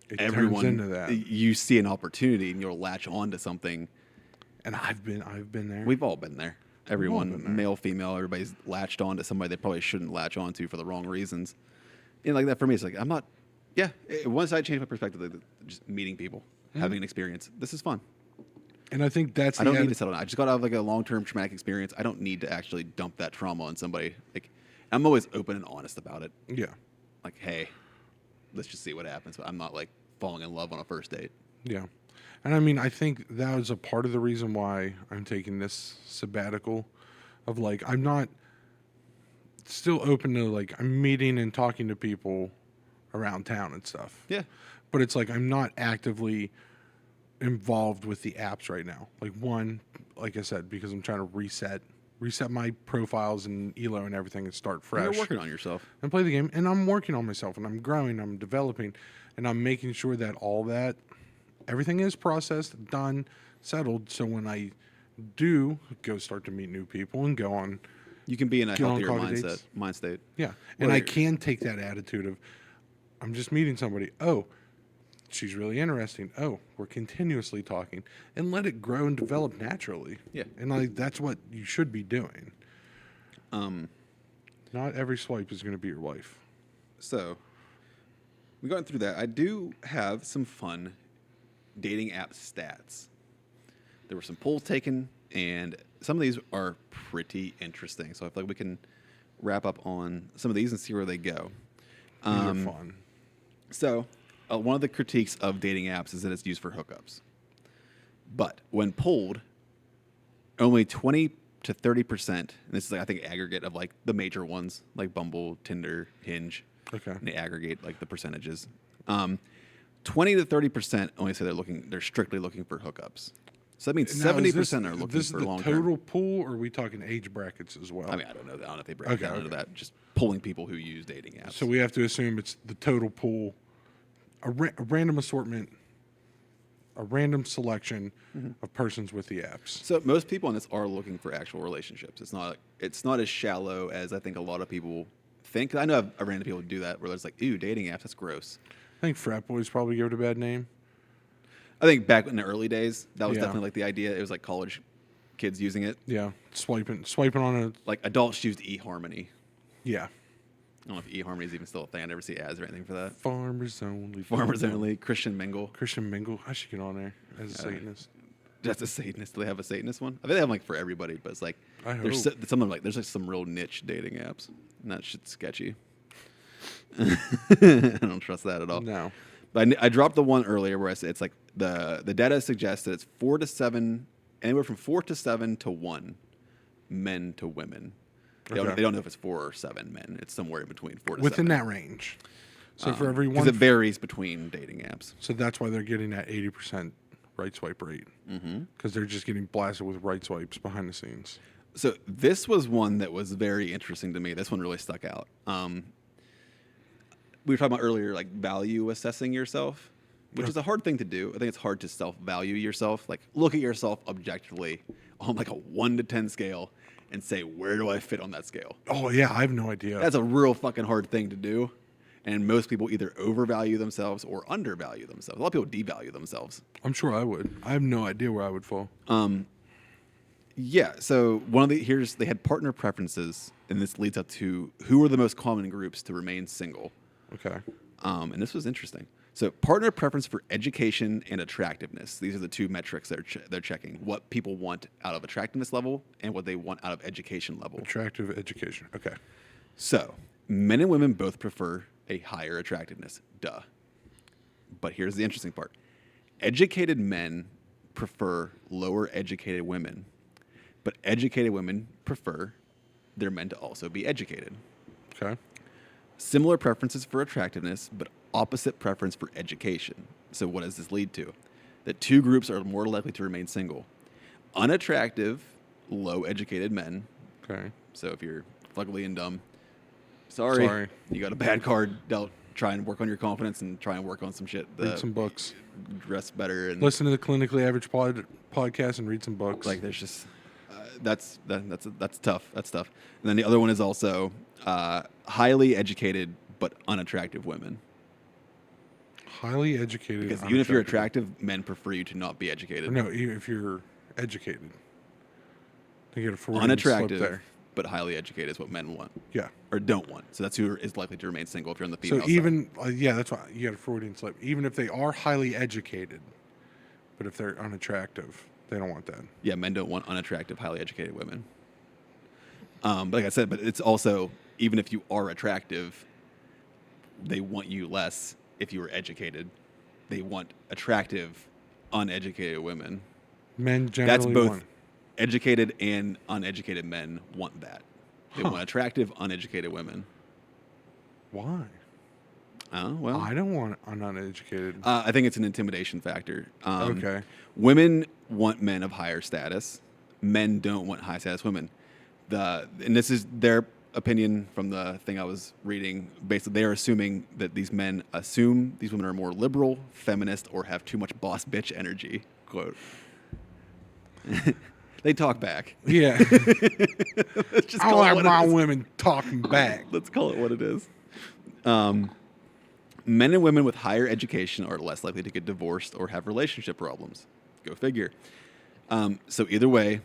it everyone turns into that. you see an opportunity and you'll latch on to something. And I've been there. We've all been there. Everyone, been there. male, female, everybody's latched on to somebody they probably shouldn't latch on to for the wrong reasons. And like that for me, it's like I'm not. Yeah, once I change my perspective, like, just meeting people, having an experience. This is fun. And I think that's I don't need to settle down. I just got out of like a long-term traumatic experience. I don't need to actually dump that trauma on somebody. Like, I'm always open and honest about it. Yeah. Like, hey, let's just see what happens. But I'm not like falling in love on a first date. Yeah. And I mean, I think that was a part of the reason why I'm taking this sabbatical of like, I'm not still open to like, I'm meeting and talking to people around town and stuff. Yeah. But it's like, I'm not actively involved with the apps right now. Like one, like I said, because I'm trying to reset my profiles and ELO and everything and start fresh. You're working on yourself. And play the game. And I'm working on myself and I'm growing, I'm developing, and I'm making sure that everything is processed, done, settled. So when I do go start to meet new people and go on, You can be in a Get on healthier coffee dates. mind state. yeah. And I Whether- can take that attitude of, I'm just meeting somebody. Oh, she's really interesting. Oh, we're continuously talking, and let it grow and develop naturally. Yeah. And like that's what you should be doing. Not every swipe is going to be your wife. So, we going through that. I do have some fun dating app stats. There were some polls taken, and some of these are pretty interesting. So I feel like we can wrap up on some of these and see where they go. These are fun. So, one of the critiques of dating apps is that it's used for hookups. But when polled, only 20 to 30%, and this is like, I think aggregate of like the major ones like Bumble, Tinder, Hinge. Okay. And they aggregate like the percentages. 20 to 30% only say they're strictly looking for hookups. So that means Now, 70% are looking this for is the long total term. pool, or are we talking age brackets as well? I mean, I don't know. I don't know if they break Okay, down into okay. that. Just pulling people who use dating apps. So we have to assume it's the total pool, a random assortment, a random selection of persons with the apps. So most people on this are looking for actual relationships. It's not as shallow as I think a lot of people think. I know I've ran into people who do that where it's like, ooh, dating apps, that's gross. I think frat boys probably give it a bad name. I think back in the early days, that was Yeah. definitely like the idea. It was like college kids using it. Yeah, swiping on a Like adults used eHarmony. yeah. I don't know if eHarmony is even still a thing. I never see ads or anything for that. Farmers only. Farmers Only, Christian Mingle. Christian Mingle. I should get on there as a Satanist. That's a Satanist. Do they have a Satanist one? I think they have like for everybody, but it's like I there's hope. some of them, like there's like some real niche dating apps, and that shit's sketchy. I don't trust that at all. No. But I dropped the one earlier where I said it's like the data suggests that it's 4 to 7, anywhere from 4 to 7 to 1 men to women. They Okay. don't know if it's 4 or 7 men. It's somewhere in between 4 to 7. Within that range. So for every because one, it varies between dating apps. so that's why they're getting that 80% right swipe rate. Because they're just getting blasted with right swipes behind the scenes. So this was one that was very interesting to me. This one really stuck out. We were talking about earlier, like value assessing yourself, which is a hard thing to do. I think it's hard to self-value yourself. Like look at yourself objectively on like a 1 to 10 scale and say, where do I fit on that scale? Oh yeah, I have no idea. That's a real fucking hard thing to do. And most people either overvalue themselves or undervalue themselves. A lot of people devalue themselves. I'm sure I would. I have no idea where I would fall. Yeah, so they had partner preferences, and this leads up to who are the most common groups to remain single. Okay. And this was interesting. So partner preference for education and attractiveness. These are the two metrics they're checking. What people want out of attractiveness level and what they want out of education level. Attractive education. Okay. So, men and women both prefer a higher attractiveness. Duh. But here's the interesting part. Educated men prefer lower educated women, but educated women prefer their men to also be educated. Okay. Similar preferences for attractiveness, but opposite preference for education. So what does this lead to? That two groups are more likely to remain single. Unattractive, low-educated men. Okay. So if you're ugly and dumb, sorry. You got a bad card dealt. Try and work on your confidence and try and work on some shit. Read some books. Dress better. And listen to the Clinically Average podcast and read some books. like there's just that's tough. That's tough. And then the other one is also highly educated but unattractive women. Highly educated. Because even if you're attractive, men prefer you to not be educated. Or no, even if you're educated. They get a Freudian Unattractive, slip there. but highly educated is what men want. Yeah. Or don't want. So that's who is likely to remain single if you're on the female So side. even, that's why you got a Freudian slip. Even if they are highly educated, but if they're unattractive, they don't want that. Yeah, men don't want unattractive, highly educated women. Like I said, but it's also, even if you are attractive, they want you less if you were educated. They want attractive, uneducated women. Men generally That's both want. educated and uneducated men want that. They want attractive, uneducated women. Why? Well, I don't want an uneducated. I think it's an intimidation factor. Okay. Women want men of higher status. Men don't want high status women. And this is their opinion from the thing I was reading. Basically, they are assuming that these men assume these women are more liberal, feminist, or have too much boss bitch energy. Quote. They talk back. Yeah. Let's just I call it like what my it is. women talking back. Let's call it what it is. Men and women with higher education are less likely to get divorced or have relationship problems. Go figure. So either way,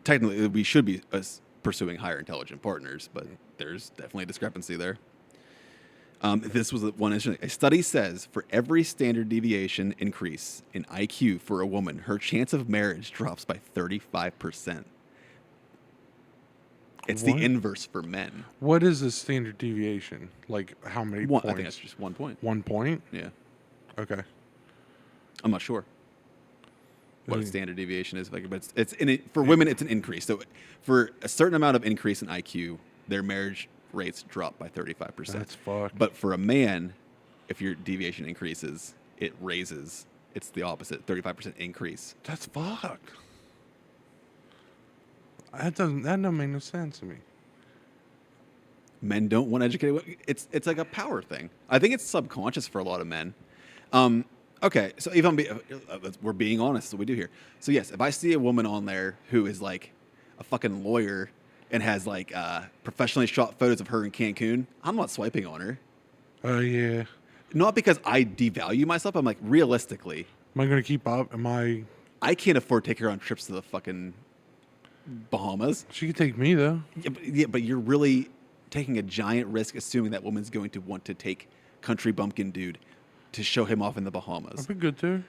technically we should be pursuing higher intelligent partners, but there's definitely a discrepancy there. This was one interesting. A study says for every standard deviation increase in IQ for a woman, her chance of marriage drops by 35%. It's What? the inverse for men. What is the standard deviation? Like how many One, points? I think that's just 1 point. 1 point? Yeah. Okay. I'm not sure what a Mm. standard deviation is, but for women, it's an increase. So for a certain amount of increase in IQ, their marriage rates drop by 35%. That's fucked. But for a man, if your deviation increases, it raises. It's the opposite, 35% increase. That's fucked. That don't make no sense to me. Men don't want educated women. It's like a power thing. I think it's subconscious for a lot of men. Okay, so if we're being honest, so we do here. So yes, if I see a woman on there who is like a fucking lawyer and has like professionally shot photos of her in Cancun, I'm not swiping on her. Oh, yeah. Not because I devalue myself. I'm like, realistically, Am I going to keep up? I can't afford to take her on trips to the fucking Bahamas. She could take me, though. Yeah, but you're really taking a giant risk assuming that woman's going to want to take country bumpkin dude to show him off in the Bahamas. I'd be good, too.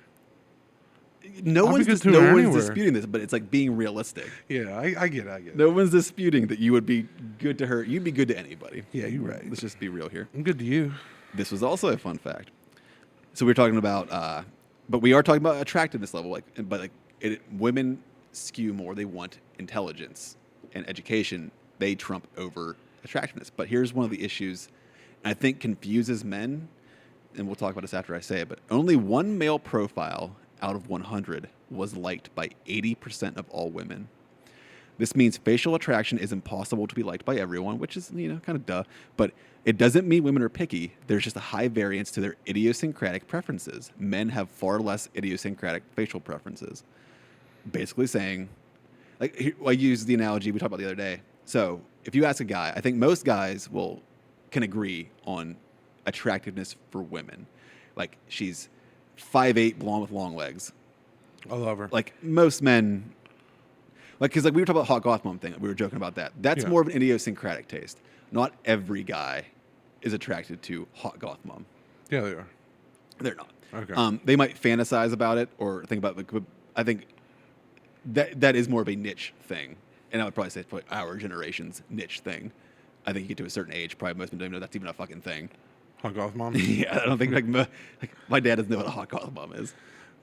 No I'll be one's good to her anywhere. disputing this, but it's like being realistic. Yeah, I get it. No one's disputing that you would be good to her. You'd be good to anybody. Yeah, you're right. Let's just be real here. I'm good to you. This was also a fun fact. So we're talking about, but we are talking about attractiveness level. Women skew more. They want intelligence and education. They trump over attractiveness. But here's one of the issues, I think confuses men, and we'll talk about this after I say it. But only one male profile out of 100 was liked by 80% of all women. This means facial attraction is impossible to be liked by everyone, which is, kind of duh. But it doesn't mean women are picky. There's just a high variance to their idiosyncratic preferences. Men have far less idiosyncratic facial preferences. Basically saying, I use the analogy we talked about the other day. So if you ask a guy, I think most guys can agree on attractiveness for women. Like she's 5'8", blonde with long legs. I love her. Like most men, because we were talking about hot goth mom thing. We were joking about that. That's more of an idiosyncratic taste. Not every guy is attracted to hot goth mom. Yeah, they are. They're not. Okay. They might fantasize about it or think about it. I think that is more of a niche thing. And I would probably say it's our generation's niche thing. I think you get to a certain age, probably most people don't even know that's even a fucking thing. Hot Goth Mom? Yeah, I don't think like my dad doesn't know what a hot goth mom is.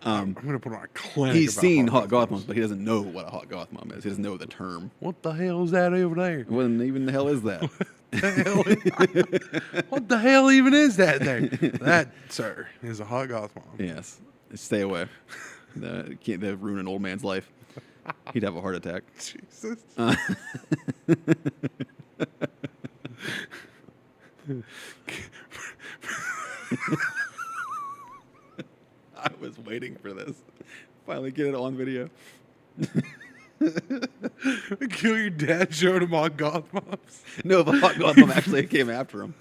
I'm going to put on a clinic. He's about seen hot goth moms, but he doesn't know what a hot goth mom is. He doesn't know the term. What the hell is that over there? What even the hell is that? What the hell even is that there? That, sir, is a hot Goth Mom. Yes, stay away. Can't ruin an old man's life. He'd have a heart attack. Jesus. I was waiting for this. Finally get it on video. Kill your dad showed him hot Goth Moms. No, the hot goth mom actually came after him.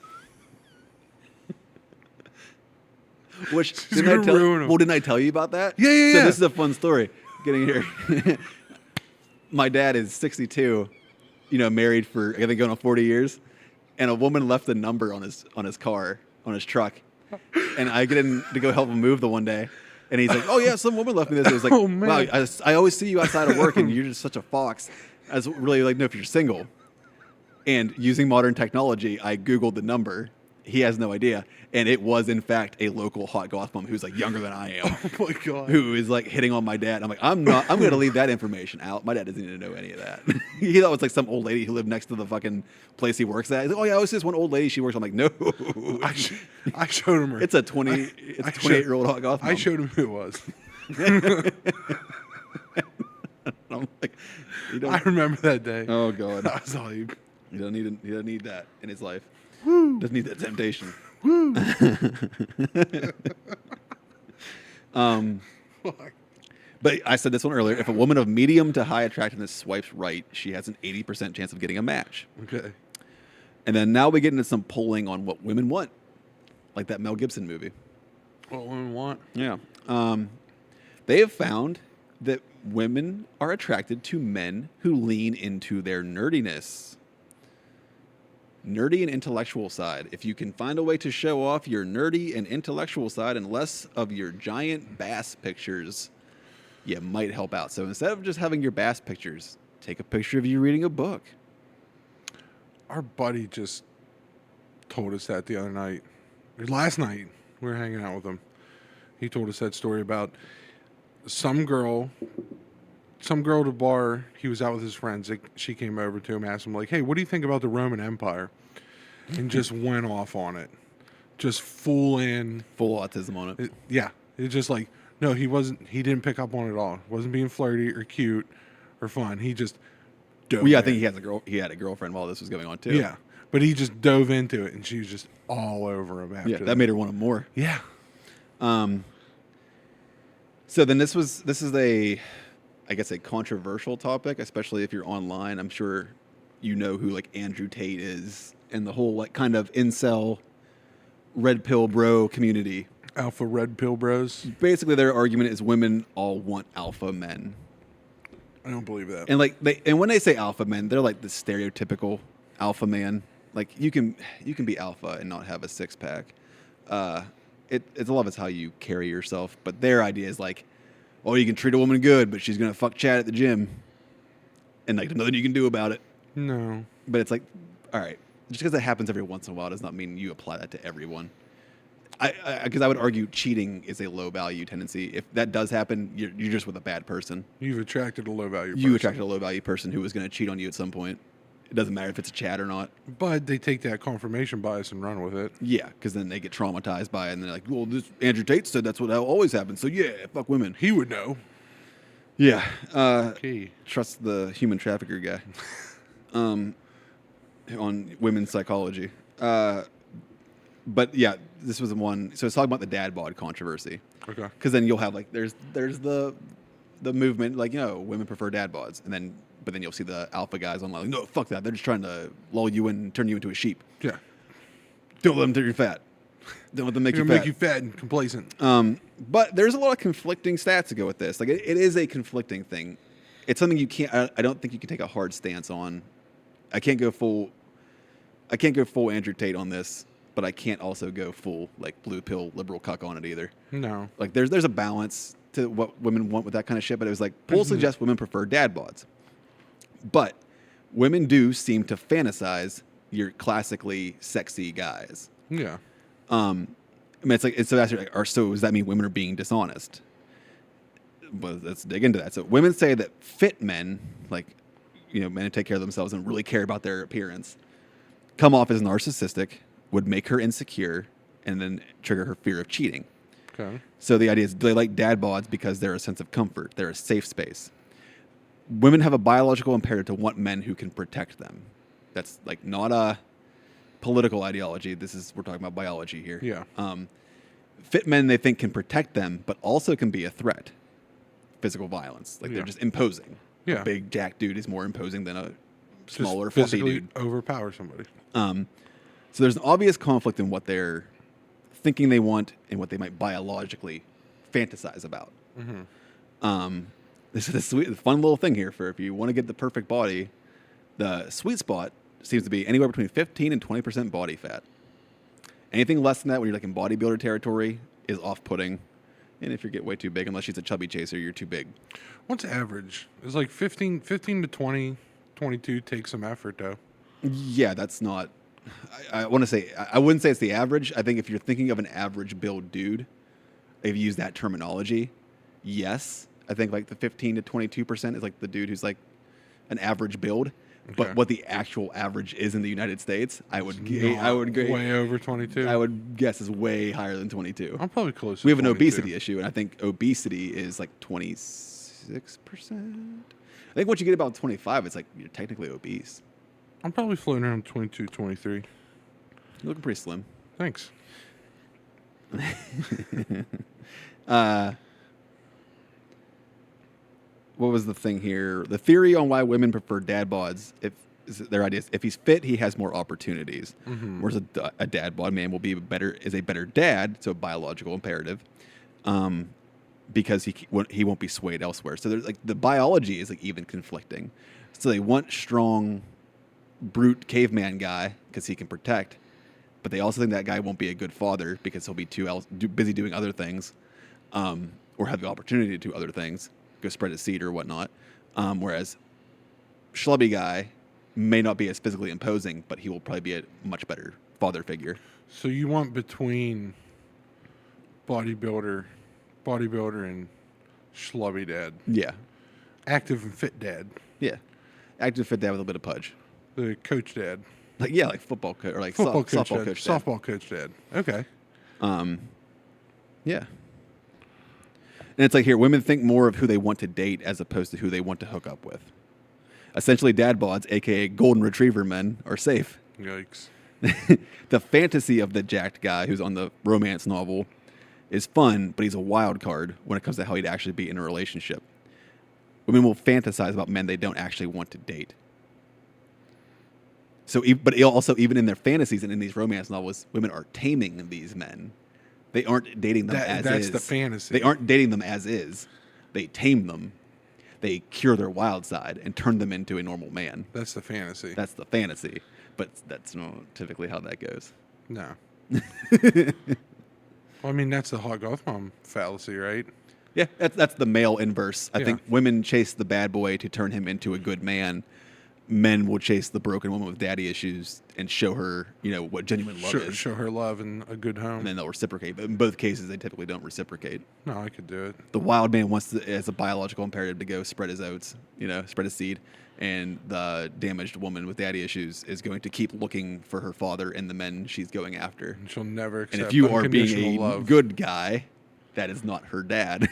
Which She's gonna ruin him. Well, didn't I tell you about that? Yeah. So this is a fun story. Getting here. My dad is 62, married for I think going on 40 years, and a woman left a number on his car, on his truck, and I get in to go help him move the one day, and he's like, "Oh yeah, some woman left me this." It was like, Oh, man. "Wow, I always see you outside of work, and you're just such a fox." I was really like, "No, if you're single," and using modern technology, I Googled the number. He has no idea. And it was, in fact, a local hot goth mom who's like younger than I am. Oh my God. Who is like hitting on my dad. I'm like, I'm going to leave that information out. My dad doesn't need to know any of that. He thought it was like some old lady who lived next to the fucking place he works at. He's like, oh yeah, I always see this one old lady. She works. I'm like, no. I showed him her. It's a 28-year-old hot goth mom. I showed him who it was. I'm like, I remember that day. oh God. I was all you. He doesn't need that in his life. Doesn't need that temptation. But I said this one earlier. If a woman of medium to high attractiveness swipes right, she has an 80% chance of getting a match. Okay. And then now we get into some polling on what women want, like that Mel Gibson movie. What women want? Yeah. They have found that women are attracted to men who lean into their nerdiness. Nerdy and intellectual side. If you can find a way to show off your nerdy and intellectual side and less of your giant bass pictures, you might help out. So instead of just having your bass pictures, take a picture of you reading a book. Our buddy just told us that the other night. Or last night, we were hanging out with him. He told us that story about some girl at a bar. He was out with his friends. She came over to him, asked him, like, hey, what do you think about the Roman Empire? And just went off on it. Just full autism on it. Yeah. It's just like, no, he didn't pick up on it at all. Wasn't being flirty or cute or fun. He just dove Well, yeah, I in. think he had a girlfriend while this was going on, too. Yeah. But he just dove into it, and she was just all over him after Yeah, that made her want him more. Yeah. So then this is a controversial topic, especially if you're online. I'm sure you know who like Andrew Tate is and the whole like kind of incel red pill bro community. Alpha red pill bros. Basically, their argument is women all want alpha men. I don't believe that. And when they say alpha men, they're like the stereotypical alpha man. Like you can be alpha and not have a six pack. It's a lot of it's how you carry yourself. But their idea is like, oh, you can treat a woman good, but she's gonna fuck Chad at the gym, and like there's nothing you can do about it. No. But it's like, all right, just because it happens every once in a while does not mean you apply that to everyone. Because I would argue cheating is a low value tendency. If that does happen, you're just with a bad person. You've attracted a low value person. You attracted a low value person who was going to cheat on you at some point. It doesn't matter if it's a Chad or not. But they take that confirmation bias and run with it. Yeah, because then they get traumatized by it, and they're like, well, this Andrew Tate said that's what always happens. So yeah, fuck women. He would know. Yeah. Okay. Trust the human trafficker guy on women's psychology. But yeah, this was one. So it's talking about the dad bod controversy. Okay. Because then you'll have like there's the movement like women prefer dad bods, but then you'll see the alpha guys online like no fuck that, they're just trying to lull you in and turn you into a sheep. Yeah. Don't let them turn you fat. Don't let them make you fat. Make you fat and complacent. But there's a lot of conflicting stats to go with this. Like it is a conflicting thing. It's something you can't. I don't think you can take a hard stance on. I can't go full Andrew Tate on this. But I can't also go full like blue pill liberal cuck on it either. No. Like there's a balance to what women want with that kind of shit. But it was like polls suggest women prefer dad bods, but women do seem to fantasize your classically sexy guys. Yeah. I mean, it's like, so that's like, or so does that mean women are being dishonest? Well, let's dig into that. So women say that fit men, like, men who take care of themselves and really care about their appearance, come off as narcissistic, would make her insecure, and then trigger her fear of cheating. Okay. So the idea is they like dad bods because they're a sense of comfort. They're a safe space. Women have a biological imperative to want men who can protect them. That's like not a political ideology. We're talking about biology here. Yeah. Fit men they think can protect them, but also can be a threat. Physical violence. Like they're just imposing. Yeah. A big jack dude is more imposing than a smaller, just fluffy physically dude. overpower somebody. So there's an obvious conflict in what they're thinking they want and what they might biologically fantasize about. This is a fun little thing here for if you want to get the perfect body. The sweet spot seems to be anywhere between 15 and 20% body fat. Anything less than that when you're like in bodybuilder territory is off-putting. And if you get way too big, unless she's a chubby chaser, you're too big. What's average? It's like 15 to 20, 22 takes some effort, though. Yeah, that's not... I want to say... I wouldn't say it's the average. I think if you're thinking of an average build dude, if you use that terminology, yes. I think like the 15 to 22% is like the dude who's like an average build. Okay. But what the actual average is in the United States, I would way over 22. I would guess is way higher than 22. I'm probably close. We have an 22. obesity issue, and I think obesity is like 26%. I think once you get about 25, it's like you're technically obese. I'm probably floating around 22, 23. You're looking pretty slim. Thanks. What was the thing here? The theory on why women prefer dad bods, their idea is if he's fit, he has more opportunities. Whereas a dad bod man will be a better dad, so biological imperative, because he won't be swayed elsewhere. So there's like the biology is like even conflicting. So they want strong, brute caveman guy because he can protect, but they also think that guy won't be a good father because he'll be too busy doing other things, or have the opportunity to do other things. Go spread his seed or whatnot. Whereas schlubby guy may not be as physically imposing, but he will probably be a much better father figure. So you want between bodybuilder and schlubby dad. Yeah. Active and fit dad. Yeah. Active fit dad with a bit of pudge. The coach dad. Like football coach or like Football coach softball dad. coach dad. Softball coach dad. Okay. Yeah. And it's like here, women think more of who they want to date as opposed to who they want to hook up with. Essentially, dad bods, a.k.a. golden retriever men, are safe. Yikes. The fantasy of the jacked guy who's on the romance novel is fun, but he's a wild card when it comes to how he'd actually be in a relationship. Women will fantasize about men they don't actually want to date. So, but also, even in their fantasies and in these romance novels, women are taming these men. They aren't dating them as is. That's the fantasy. They aren't dating them as is. They tame them. They cure their wild side and turn them into a normal man. That's the fantasy. That's the fantasy. But that's not typically how that goes. No. Well, I mean, that's the hot goth mom fallacy, right? Yeah, that's the male inverse. I Yeah. think women chase the bad boy to turn him into a good man. Men will chase the broken woman with daddy issues and show her, what genuine love is. Show her love and a good home. And then they'll reciprocate. But in both cases, they typically don't reciprocate. No, I could do it. The wild man wants to, as a biological imperative, to go spread his oats, spread his seed. And the damaged woman with daddy issues is going to keep looking for her father in the men she's going after. And she'll never accept And if you are being unconditional a love. good guy, that is not her dad.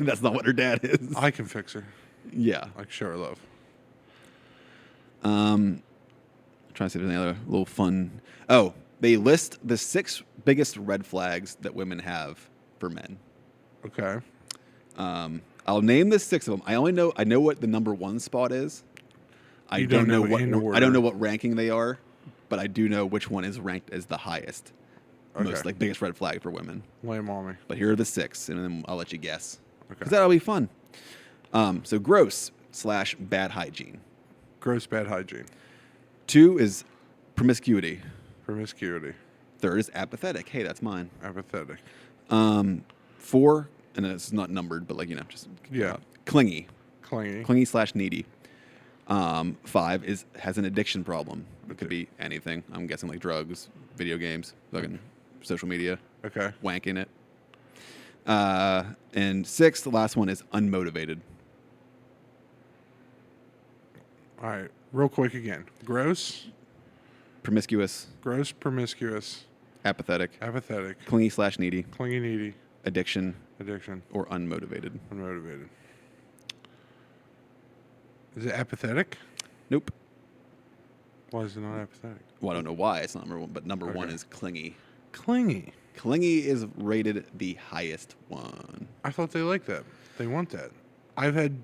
That's not what her dad is. I can fix her. Yeah. I can show her love. Trying to see if there's any other little fun. Oh, they list the 6 biggest red flags that women have for men. Okay. I'll name the 6 of them. I know what the number 1 spot is. I You don't know in order. I don't know what ranking they are, but I do know which one is ranked as the highest. Okay. Most biggest red flag for women. Lay 'em on me. But here are the 6, and then I'll let you guess. Okay. Because that'll be fun. So gross/bad hygiene. Gross bad hygiene. 2 is promiscuity. Promiscuity. 3rd is apathetic. Hey, that's mine. Apathetic. 4, and it's not numbered, but just Yeah. clingy. Clingy. Clingy/needy. 5 has an addiction problem. It could be anything. I'm guessing like drugs, video games, fucking social media, Okay. wanking it. And 6, the last one, is unmotivated. All right. Real quick again. Gross, Promiscuous, promiscuous, apathetic, apathetic, clingy/needy, clingy, needy, addiction, addiction, or unmotivated. unmotivated. Is it apathetic? Nope. Why is it not apathetic? Well, I don't know why it's not number 1, but number 1 Okay. is clingy. Clingy. Clingy is rated the highest one. I thought they liked that. They want that. I've had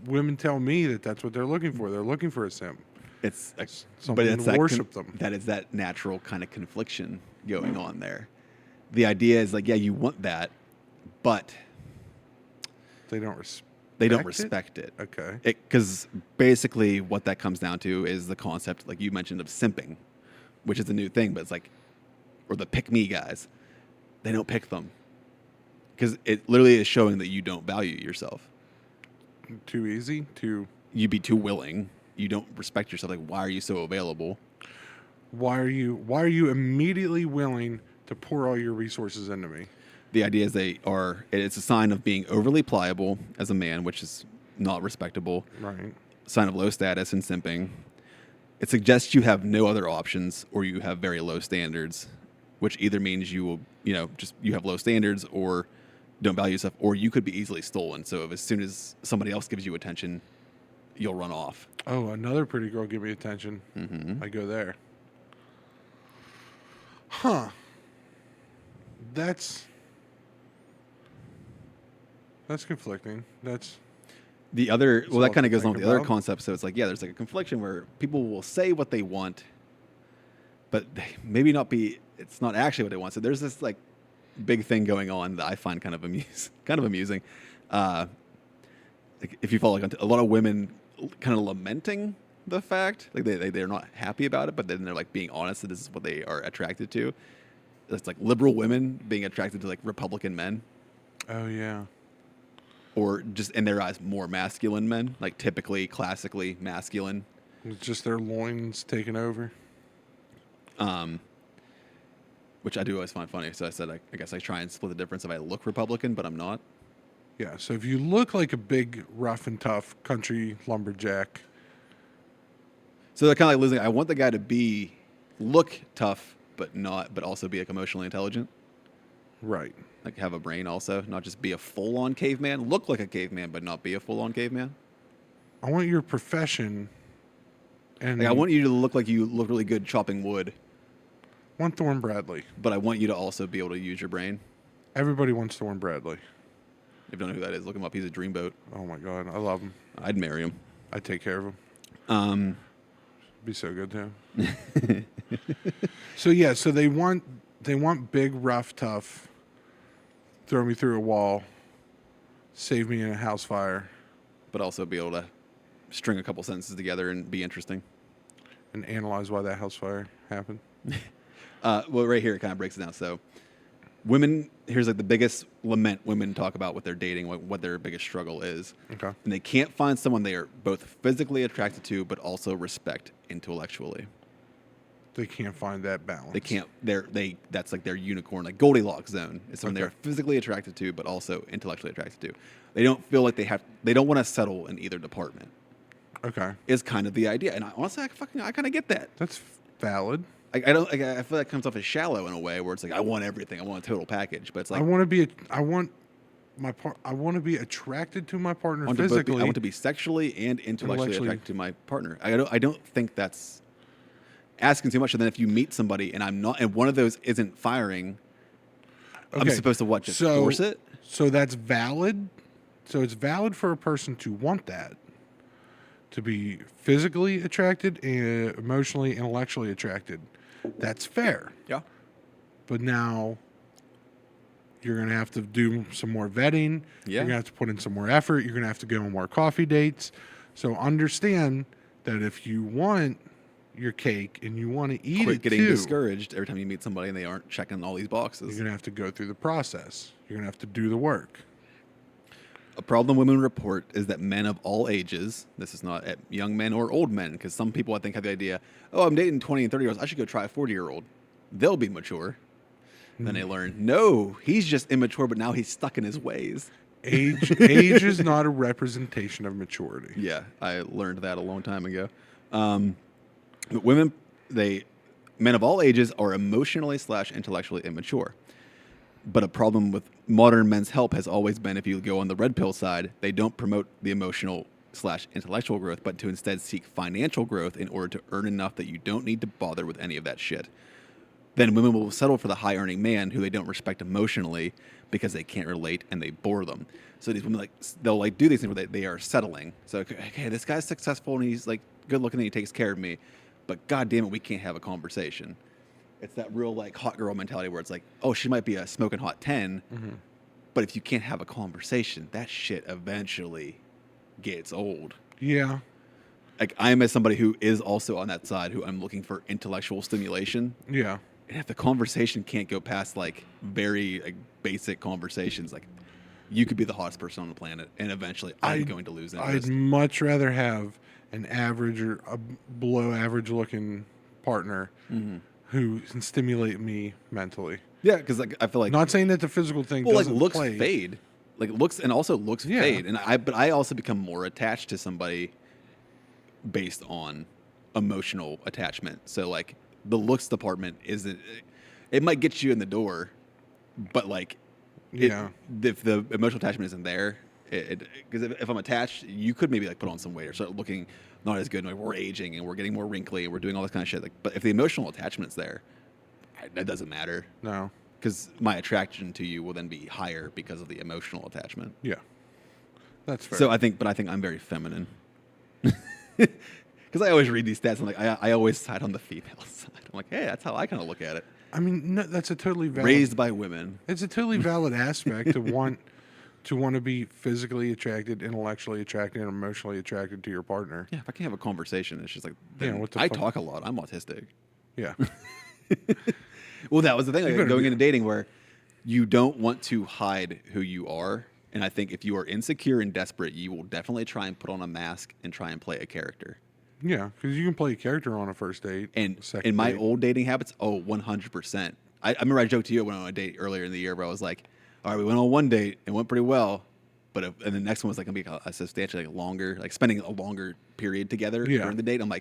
women tell me that that's what they're looking for. They're looking for a simp. It's Something to worship them. That is that natural kind of confliction going on there. The idea is like, yeah, you want that, but They don't respect. they don't respect it. Okay. Because basically what that comes down to is the concept, like you mentioned, of simping, which is a new thing, but it's like, or the pick me guys, they don't pick them. Because it literally is showing that you don't value yourself. Too easy. You'd be too willing. You don't respect yourself. Like, why are you so available? Why are you immediately willing to pour all your resources into me? The idea is it's a sign of being overly pliable as a man, which is not respectable. Right. Sign of low status and simping. It suggests you have no other options or you have very low standards, which either means you will, you have low standards or don't value yourself, or you could be easily stolen. So if as soon as somebody else gives you attention, you'll run off. Oh, another pretty girl give me attention. Mm-hmm. I go there. Huh. That's conflicting. That's The other, well, that all kind to of goes on think with the other about. concept. So it's like, yeah, there's like a confliction where people will say what they want, but they maybe not be, it's not actually what they want. So there's this like big thing going on that I find kind of amusing. Like if you follow like a lot of women kind of lamenting the fact, like they're not happy about it, but then they're like being honest that this is what they are attracted to. It's like liberal women being attracted to like Republican men, oh yeah. or just in their eyes more masculine men, like typically classically masculine. It's just their loins taking over. Which I do always find funny. So I said, I guess I try and split the difference if I look Republican, but I'm not. Yeah, so if you look like a big, rough and tough country lumberjack, So they're kind of like losing. I want the guy to look tough, but also be like emotionally intelligent. right? Like have a brain also, not just be a full-on caveman. Look like a caveman, but not be a full-on caveman. I want your profession, and Like I want you to look like you look really good chopping wood, want Thorne Bradley. but I want you to also be able to use your brain. Everybody wants Thorne Bradley. If you don't know who that is, look him up. He's a dreamboat. Oh my God, I love him. I'd marry him. I take care of him. Be so good to him. So yeah, so they want big, rough, tough. Throw me through a wall. Save me in a house fire. But also be able to string a couple sentences together and be interesting. And analyze why that house fire happened. Well, right here it kind of breaks it down. So, women, here's like the biggest lament women talk about with their dating, what their biggest struggle is. Okay. And they can't find someone they are both physically attracted to, but also respect intellectually. They can't find that balance. They can't. That's like their unicorn, like Goldilocks zone. It's someone Okay. they're physically attracted to, but also intellectually attracted to. They don't feel like they don't want to settle in either department. Okay. Is kind of the idea, and honestly, I kind of get that. That's valid. I feel that comes off as shallow in a way where it's like I want everything, I want a total package, but it's like I want to be attracted to my partner I want to both physically. I want to be sexually and intellectually attracted to my partner. I don't think that's asking too much. And then if you meet somebody and I'm not, and one of those isn't firing, I'm Okay, supposed to what? Just force it? So that's valid. So it's valid for a person to want that, to be physically attracted and emotionally, intellectually attracted. That's fair. Yeah. But now you're going to have to do some more vetting. Yeah. You're going to have to put in some more effort. You're going to have to go on more coffee dates. So understand that if you want your cake and you want to eat Quit it getting too, discouraged every time you meet somebody and they aren't checking all these you're boxes. going to have to go through the process. You're going to have to do the work. A problem women report is that men of all ages, this is not at young men or old men, because some people I think have the idea, oh, I'm dating 20 and 30-year-olds, I should go try a 40-year-old. They'll be mature. Then they learn, no, he's just immature, but now he's stuck in his ways. Age is not a representation of maturity. Yeah, I learned that a long time ago. But men of all ages are emotionally / intellectually immature. But a problem with modern men's help has always been, if you go on the red pill side, they don't promote the emotional / intellectual growth, but to instead seek financial growth in order to earn enough that you don't need to bother with any of that shit. Then women will settle for the high-earning man who they don't respect emotionally because they can't relate and they bore them. So these women, they'll do these things where they are settling. So, okay, this guy's successful and he's good looking and he takes care of me, but God damn it, we can't have a conversation. It's that real hot girl mentality where it's oh, she might be a smoking hot 10, but if you can't have a conversation, that shit eventually gets old. Yeah. I am as somebody who is also on that side, who I'm looking for intellectual stimulation. Yeah. And if the conversation can't go past very basic conversations, you could be the hottest person on the planet, and eventually I'm going to lose interest. I'd much rather have an average or a below average looking partner who can stimulate me mentally. Yeah, because I feel not saying that the physical thing doesn't looks play. fade, looks fade, and I also become more attached to somebody based on emotional attachment. So the looks department isn't. It might get you in the door, but if the emotional attachment isn't there, because if I'm attached, you could maybe put on some weight or start looking not as good. We're aging and we're getting more wrinkly and we're doing all this kind of shit. But if the emotional attachment's there, that doesn't matter. No, because my attraction to you will then be higher because of the emotional attachment. Yeah, that's fair. So I think I'm very feminine. Because I always read these stats and I always side on the female side. I'm hey, that's how I kind of look at it. I mean, no, that's a totally valid. Raised by women. It's a totally valid aspect to want to be physically attracted, intellectually attracted, and emotionally attracted to your partner. Yeah, if I can't have a conversation, it's just what the I fuck? talk a lot. I'm autistic. Yeah. Well, that was the thing. Going be. into dating where you don't want to hide who you are. And I think if you are insecure and desperate, you will definitely try and put on a mask and try and play a character. Yeah, because you can play a character on a first date. And second in my date. old dating habits, 100%. I remember I joked to you when I went on a date earlier in the year where I was all right, we went on one date and went pretty well, but and the next one was going to be a substantially longer, spending a longer period together during the date. I'm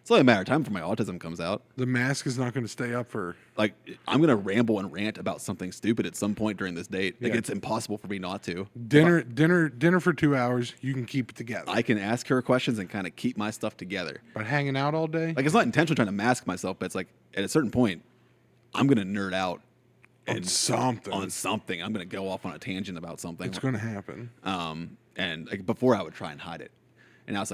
it's only a matter of time before my autism comes out. The mask is not going to stay up for... I'm going to ramble and rant about something stupid at some point during this date. Yeah. It's impossible for me not to. Dinner for 2 hours, you can keep it together. I can ask her questions and kind of keep my stuff together. But hanging out all day? It's not intentionally trying to mask myself, but it's at a certain point, I'm going to nerd out. On something. I'm going to go off on a tangent about something. It's going to happen. And before I would try and hide it. And I was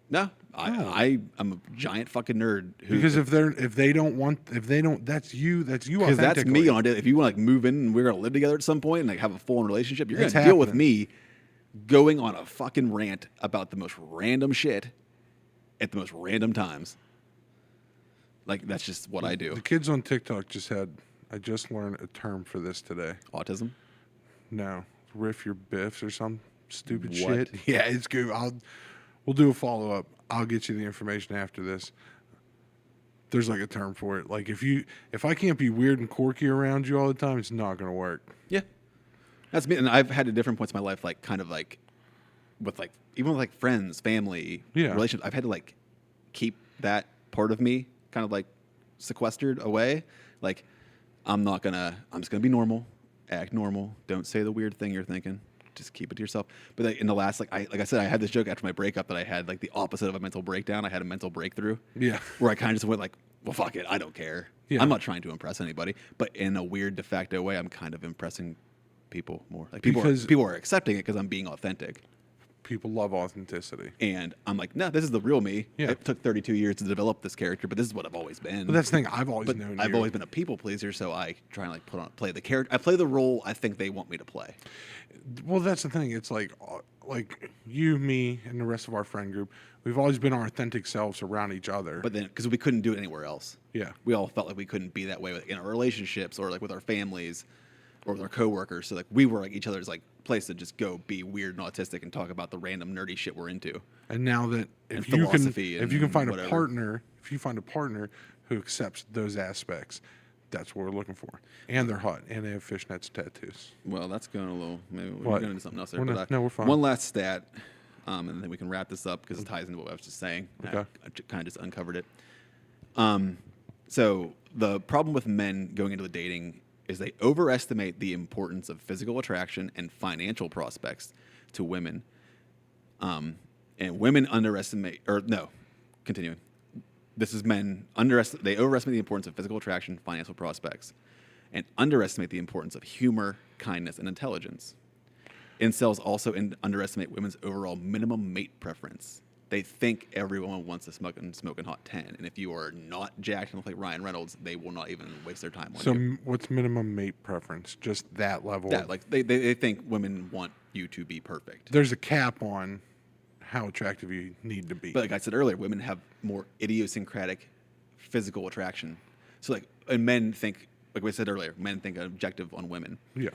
no, I'm a giant fucking nerd. Because if they don't, that's you. Because that's me on a day. If you want to move in and we're gonna live together at some point and have a full-on relationship, you're gonna deal with me going on a fucking rant about the most random shit at the most random times. That's just what I do. The kids on TikTok I just learned a term for this today. Autism? No, riff your biffs or some stupid What? shit. Yeah, it's good. We'll do a follow-up. I'll get you the information after this. There's a term for it. If I can't be weird and quirky around you all the time, it's not going to work. Yeah. That's me. And I've had at different points in my life, even with friends, family, relationships, I've had to keep that part of me kind of sequestered away. I'm just going to be normal, act normal. Don't say the weird thing you're thinking. Just keep it to yourself. But in the last, like I said, I had this joke after my breakup that I had the opposite of a mental breakdown. I had a mental breakthrough. Yeah. Where I kind of just went well, fuck it, I don't care. Yeah. I'm not trying to impress anybody. But in a weird de facto way, I'm kind of impressing people more. People are accepting it because I'm being authentic. People love authenticity. And I'm no, this is the real me. Yeah. It took 32 years to develop this character, but this is what I've always been. But that's the thing. I've always known I've always been a people pleaser, so I try and play the character. I play the role I think they want me to play. Well, that's the thing. It's like you, me, and the rest of our friend group, we've always been our authentic selves around each other. But then, because we couldn't do it anywhere else. Yeah. We all felt like we couldn't be that way in our relationships or with our families or with our coworkers. So like we were like each other's like place to just go be weird and autistic and talk about the random nerdy shit we're into. And now that And if you can philosophy find whatever. a partner, if you find a partner who accepts those aspects, that's what we're looking for. And they're hot, and they have fishnets tattoos. Well, that's going a little. Maybe we're What? going into something else there. We're but, not- no, we're fine. One last stat, and then we can wrap this up because it ties into what I was just saying. Okay. I kind of just uncovered it. So the problem with men going into the dating is they overestimate the importance of physical attraction and financial prospects to women. And women underestimate, or no, continuing. This is men they overestimate the importance of physical attraction, financial prospects, and underestimate the importance of humor, kindness, and intelligence. Incels also underestimate women's overall minimum mate preference. They think everyone wants a smoking hot 10, and if you are not jacked and look like Ryan Reynolds, they will not even waste their time on So you. what's minimum mate preference? Just that level? That like they think women want you to be perfect. There's a cap on how attractive you need to be. But like I said earlier, women have more idiosyncratic physical attraction. So like, and men think, like we said earlier, men think objective on women. Yeah.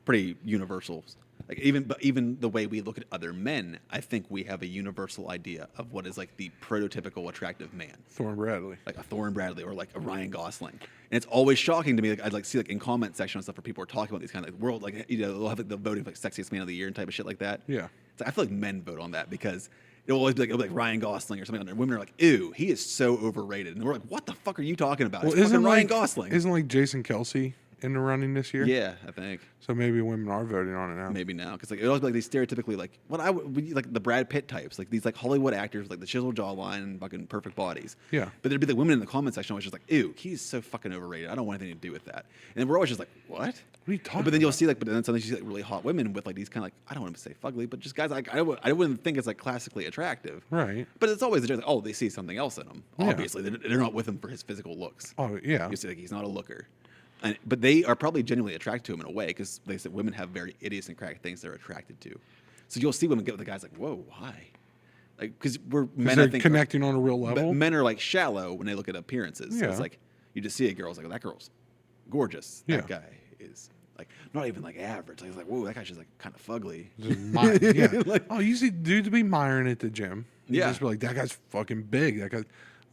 Pretty universal. Like even the way we look at other men, I think we have a universal idea of what is like the prototypical attractive man. Thorne Bradley. Like a Thorne Bradley or like a Ryan Gosling. And it's always shocking to me. Like I'd like see like in comment section and stuff where people are talking about these kind of like world, like, you know, they'll have like the voting for like sexiest man of the year and type of shit like that. Yeah. It's like, I feel like men vote on that because it'll always be like, it'll be like Ryan Gosling or something. And women are like, ew, he is so overrated. And we're like, what the fuck are you talking about? Well, It's fucking Ryan like Gosling. Isn't like Jason Kelsey in the running this year? Yeah, I think. So maybe women are voting on it now. Maybe now, because like it always be like these stereotypically like what I would like the Brad Pitt types, like these like Hollywood actors with like the chiseled jawline and fucking perfect bodies. Yeah. But there'd be the women in the comment section always just like, ew, he's so fucking overrated. I don't want anything to do with that. And we're always just like, what? What are you talking But then you'll about? see like, but then suddenly you see like really hot women with like these kind of like I don't want to say fugly, but just guys like I wouldn't think it's like classically attractive. Right. But it's always the joke, like, oh, they see something else in him. Yeah. Obviously, they're not with him for his physical looks. Oh, yeah. You see, like he's not a looker. But they are probably genuinely attracted to him in a way because they said women have very idiosyncratic things they're attracted to. So you'll see women get with the guys like, whoa, why? Like, because we're men, They're I think, connecting on a real but level. men are like shallow when they look at appearances. So Yeah. it's like you just see a girl, it's like, oh, that girl's gorgeous. Yeah. That guy is like not even like average. Like, it's like, whoa, that guy's just like kind of fugly. Just yeah. Like- Oh, you see dudes be miring at the gym. You Yeah. just be like, that guy's fucking big. That guy,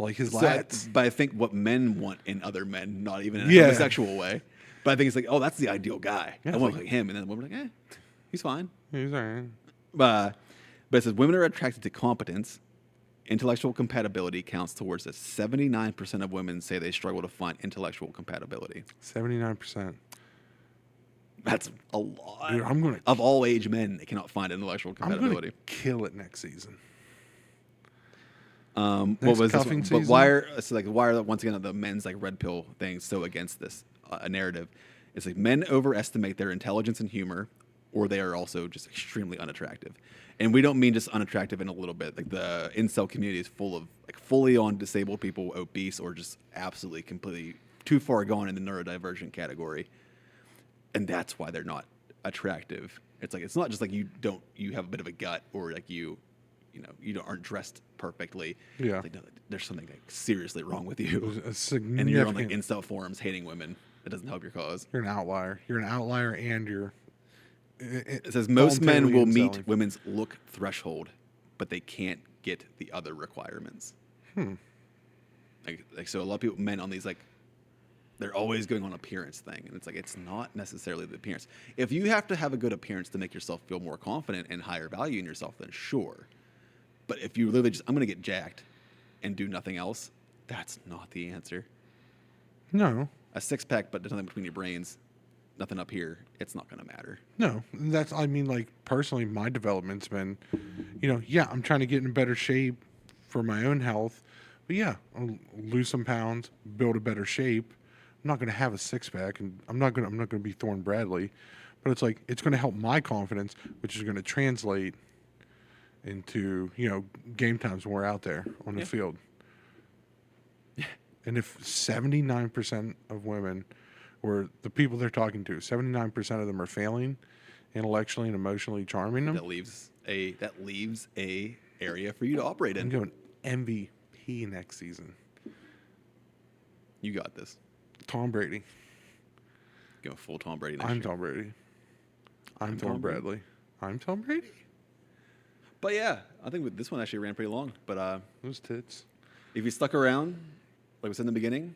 like his So lats. but I think what men want in other men, not even in a Yeah. homosexual way. But I think it's like, oh, that's the ideal guy. Yeah, I want it's like him. And then the women are like, he's fine. He's all right. But it says women are attracted to competence. Intellectual compatibility counts towards this. 79% of women say they struggle to find intellectual compatibility. 79%. That's a lot. Dude, I'm gonna- of all age men, they cannot find intellectual I'm going compatibility. to kill it next season. What Next was this cuffing one? But season? why are once again the men's like red pill thing so against this narrative? It's like men overestimate their intelligence and humor, or they are also just extremely unattractive. And we don't mean just unattractive in a little bit. Like the incel community is full of like fully on disabled people, obese, or just absolutely completely too far gone in the neurodivergent category. And that's why they're not attractive. It's like it's not just like you have a bit of a gut or like you aren't dressed perfectly. Yeah. It's like, no, there's something like seriously wrong with you. A significant. And you're on like incel forums hating women. It doesn't help your cause. You're an outlier. You're an outlier, and you're. It says most men will voluntarily meet inselling. women's look threshold, but they can't get the other requirements. Like so, a lot of people, men on these like, they're always going on appearance thing, and it's like it's not necessarily the appearance. If you have to have a good appearance to make yourself feel more confident and higher value in yourself, then sure. But if you literally just I'm gonna get jacked and do nothing else, that's not the answer. No. A six pack, but there's nothing between your brains, nothing up here. It's not gonna matter. No, that's, I mean, like, personally, my development's been, yeah, I'm trying to get in better shape for my own health. But yeah, I'll lose some pounds, build a better shape. I'm not going to have a six pack, and I'm not going to be Thorne Bradley. But it's like, it's going to help my confidence, which is going to translate into, game times when we're out there on the field. And if 79% of women, or the people they're talking to, 79% of them are failing intellectually and emotionally charming them, That leaves a area for you to operate I'm in. going MVP next season. You got this. Tom Brady. Go full Tom Brady next I'm year. Tom Brady. I'm I'm Tom Tom Brady. Bradley. I'm Tom Brady. But yeah, I think this one actually ran pretty long. But Those tits. if you stuck around, like we said in the beginning,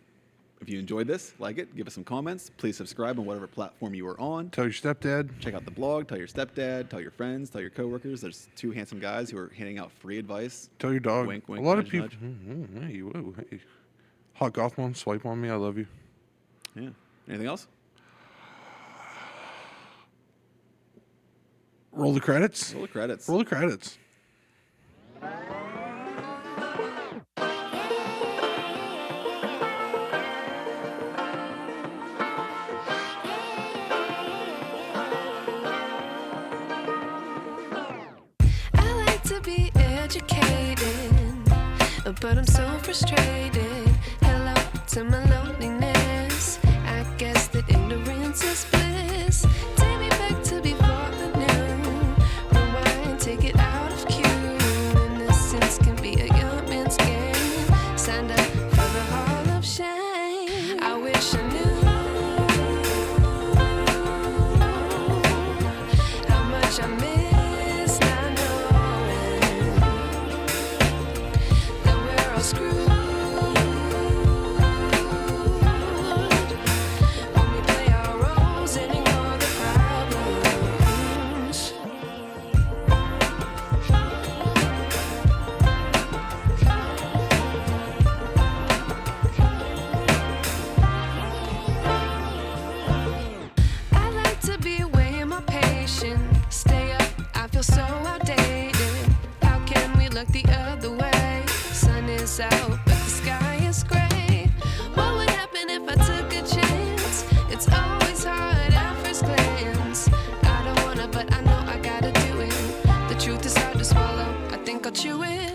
if you enjoyed this, like it, give us some comments. Please subscribe on whatever platform you are on. Tell your stepdad. Check out the blog. Tell your stepdad. Tell your friends. Tell your coworkers. There's 2 handsome guys who are handing out free advice. Tell your dog. Wink, wink, A lot of nudge, people. nudge. Hey, whoa, hey. Hot Goth Moms, swipe on me. I love you. Yeah. Anything else? Roll the credits. Roll the credits. Roll the credits. I like to be educated, but I'm so frustrated. Hello to my loneliness. I guess that ignorance is bliss. Take me back to before I knew. Rewind, take it out of cue. Innocence can be a young man's game. Signed up for the hall of shame. I wish I knew how much I miss not knowing that we're all screwed when we play our roles and ignore the problems. I like to be weighing my patience. Stay up, I feel so outdated. How can we look the other way? Sun is out, but the sky is gray. What would happen if I took a chance? It's always hard at first glance. I don't wanna, but I know I gotta do it. The truth is hard to swallow. I think I'll chew it.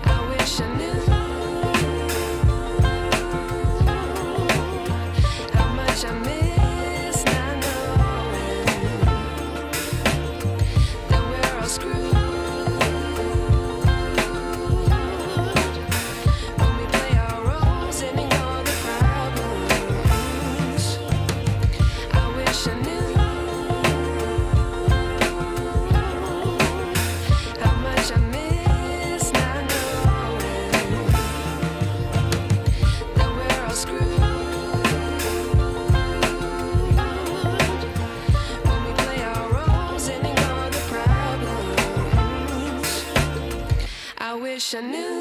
I wish I knew how much I miss not knowing that we're all screwed when we play our roles and ignore the problems. I wish I knew how much I miss not knowing that we're all screwed when we play our roles and ignore the problems. I wish I knew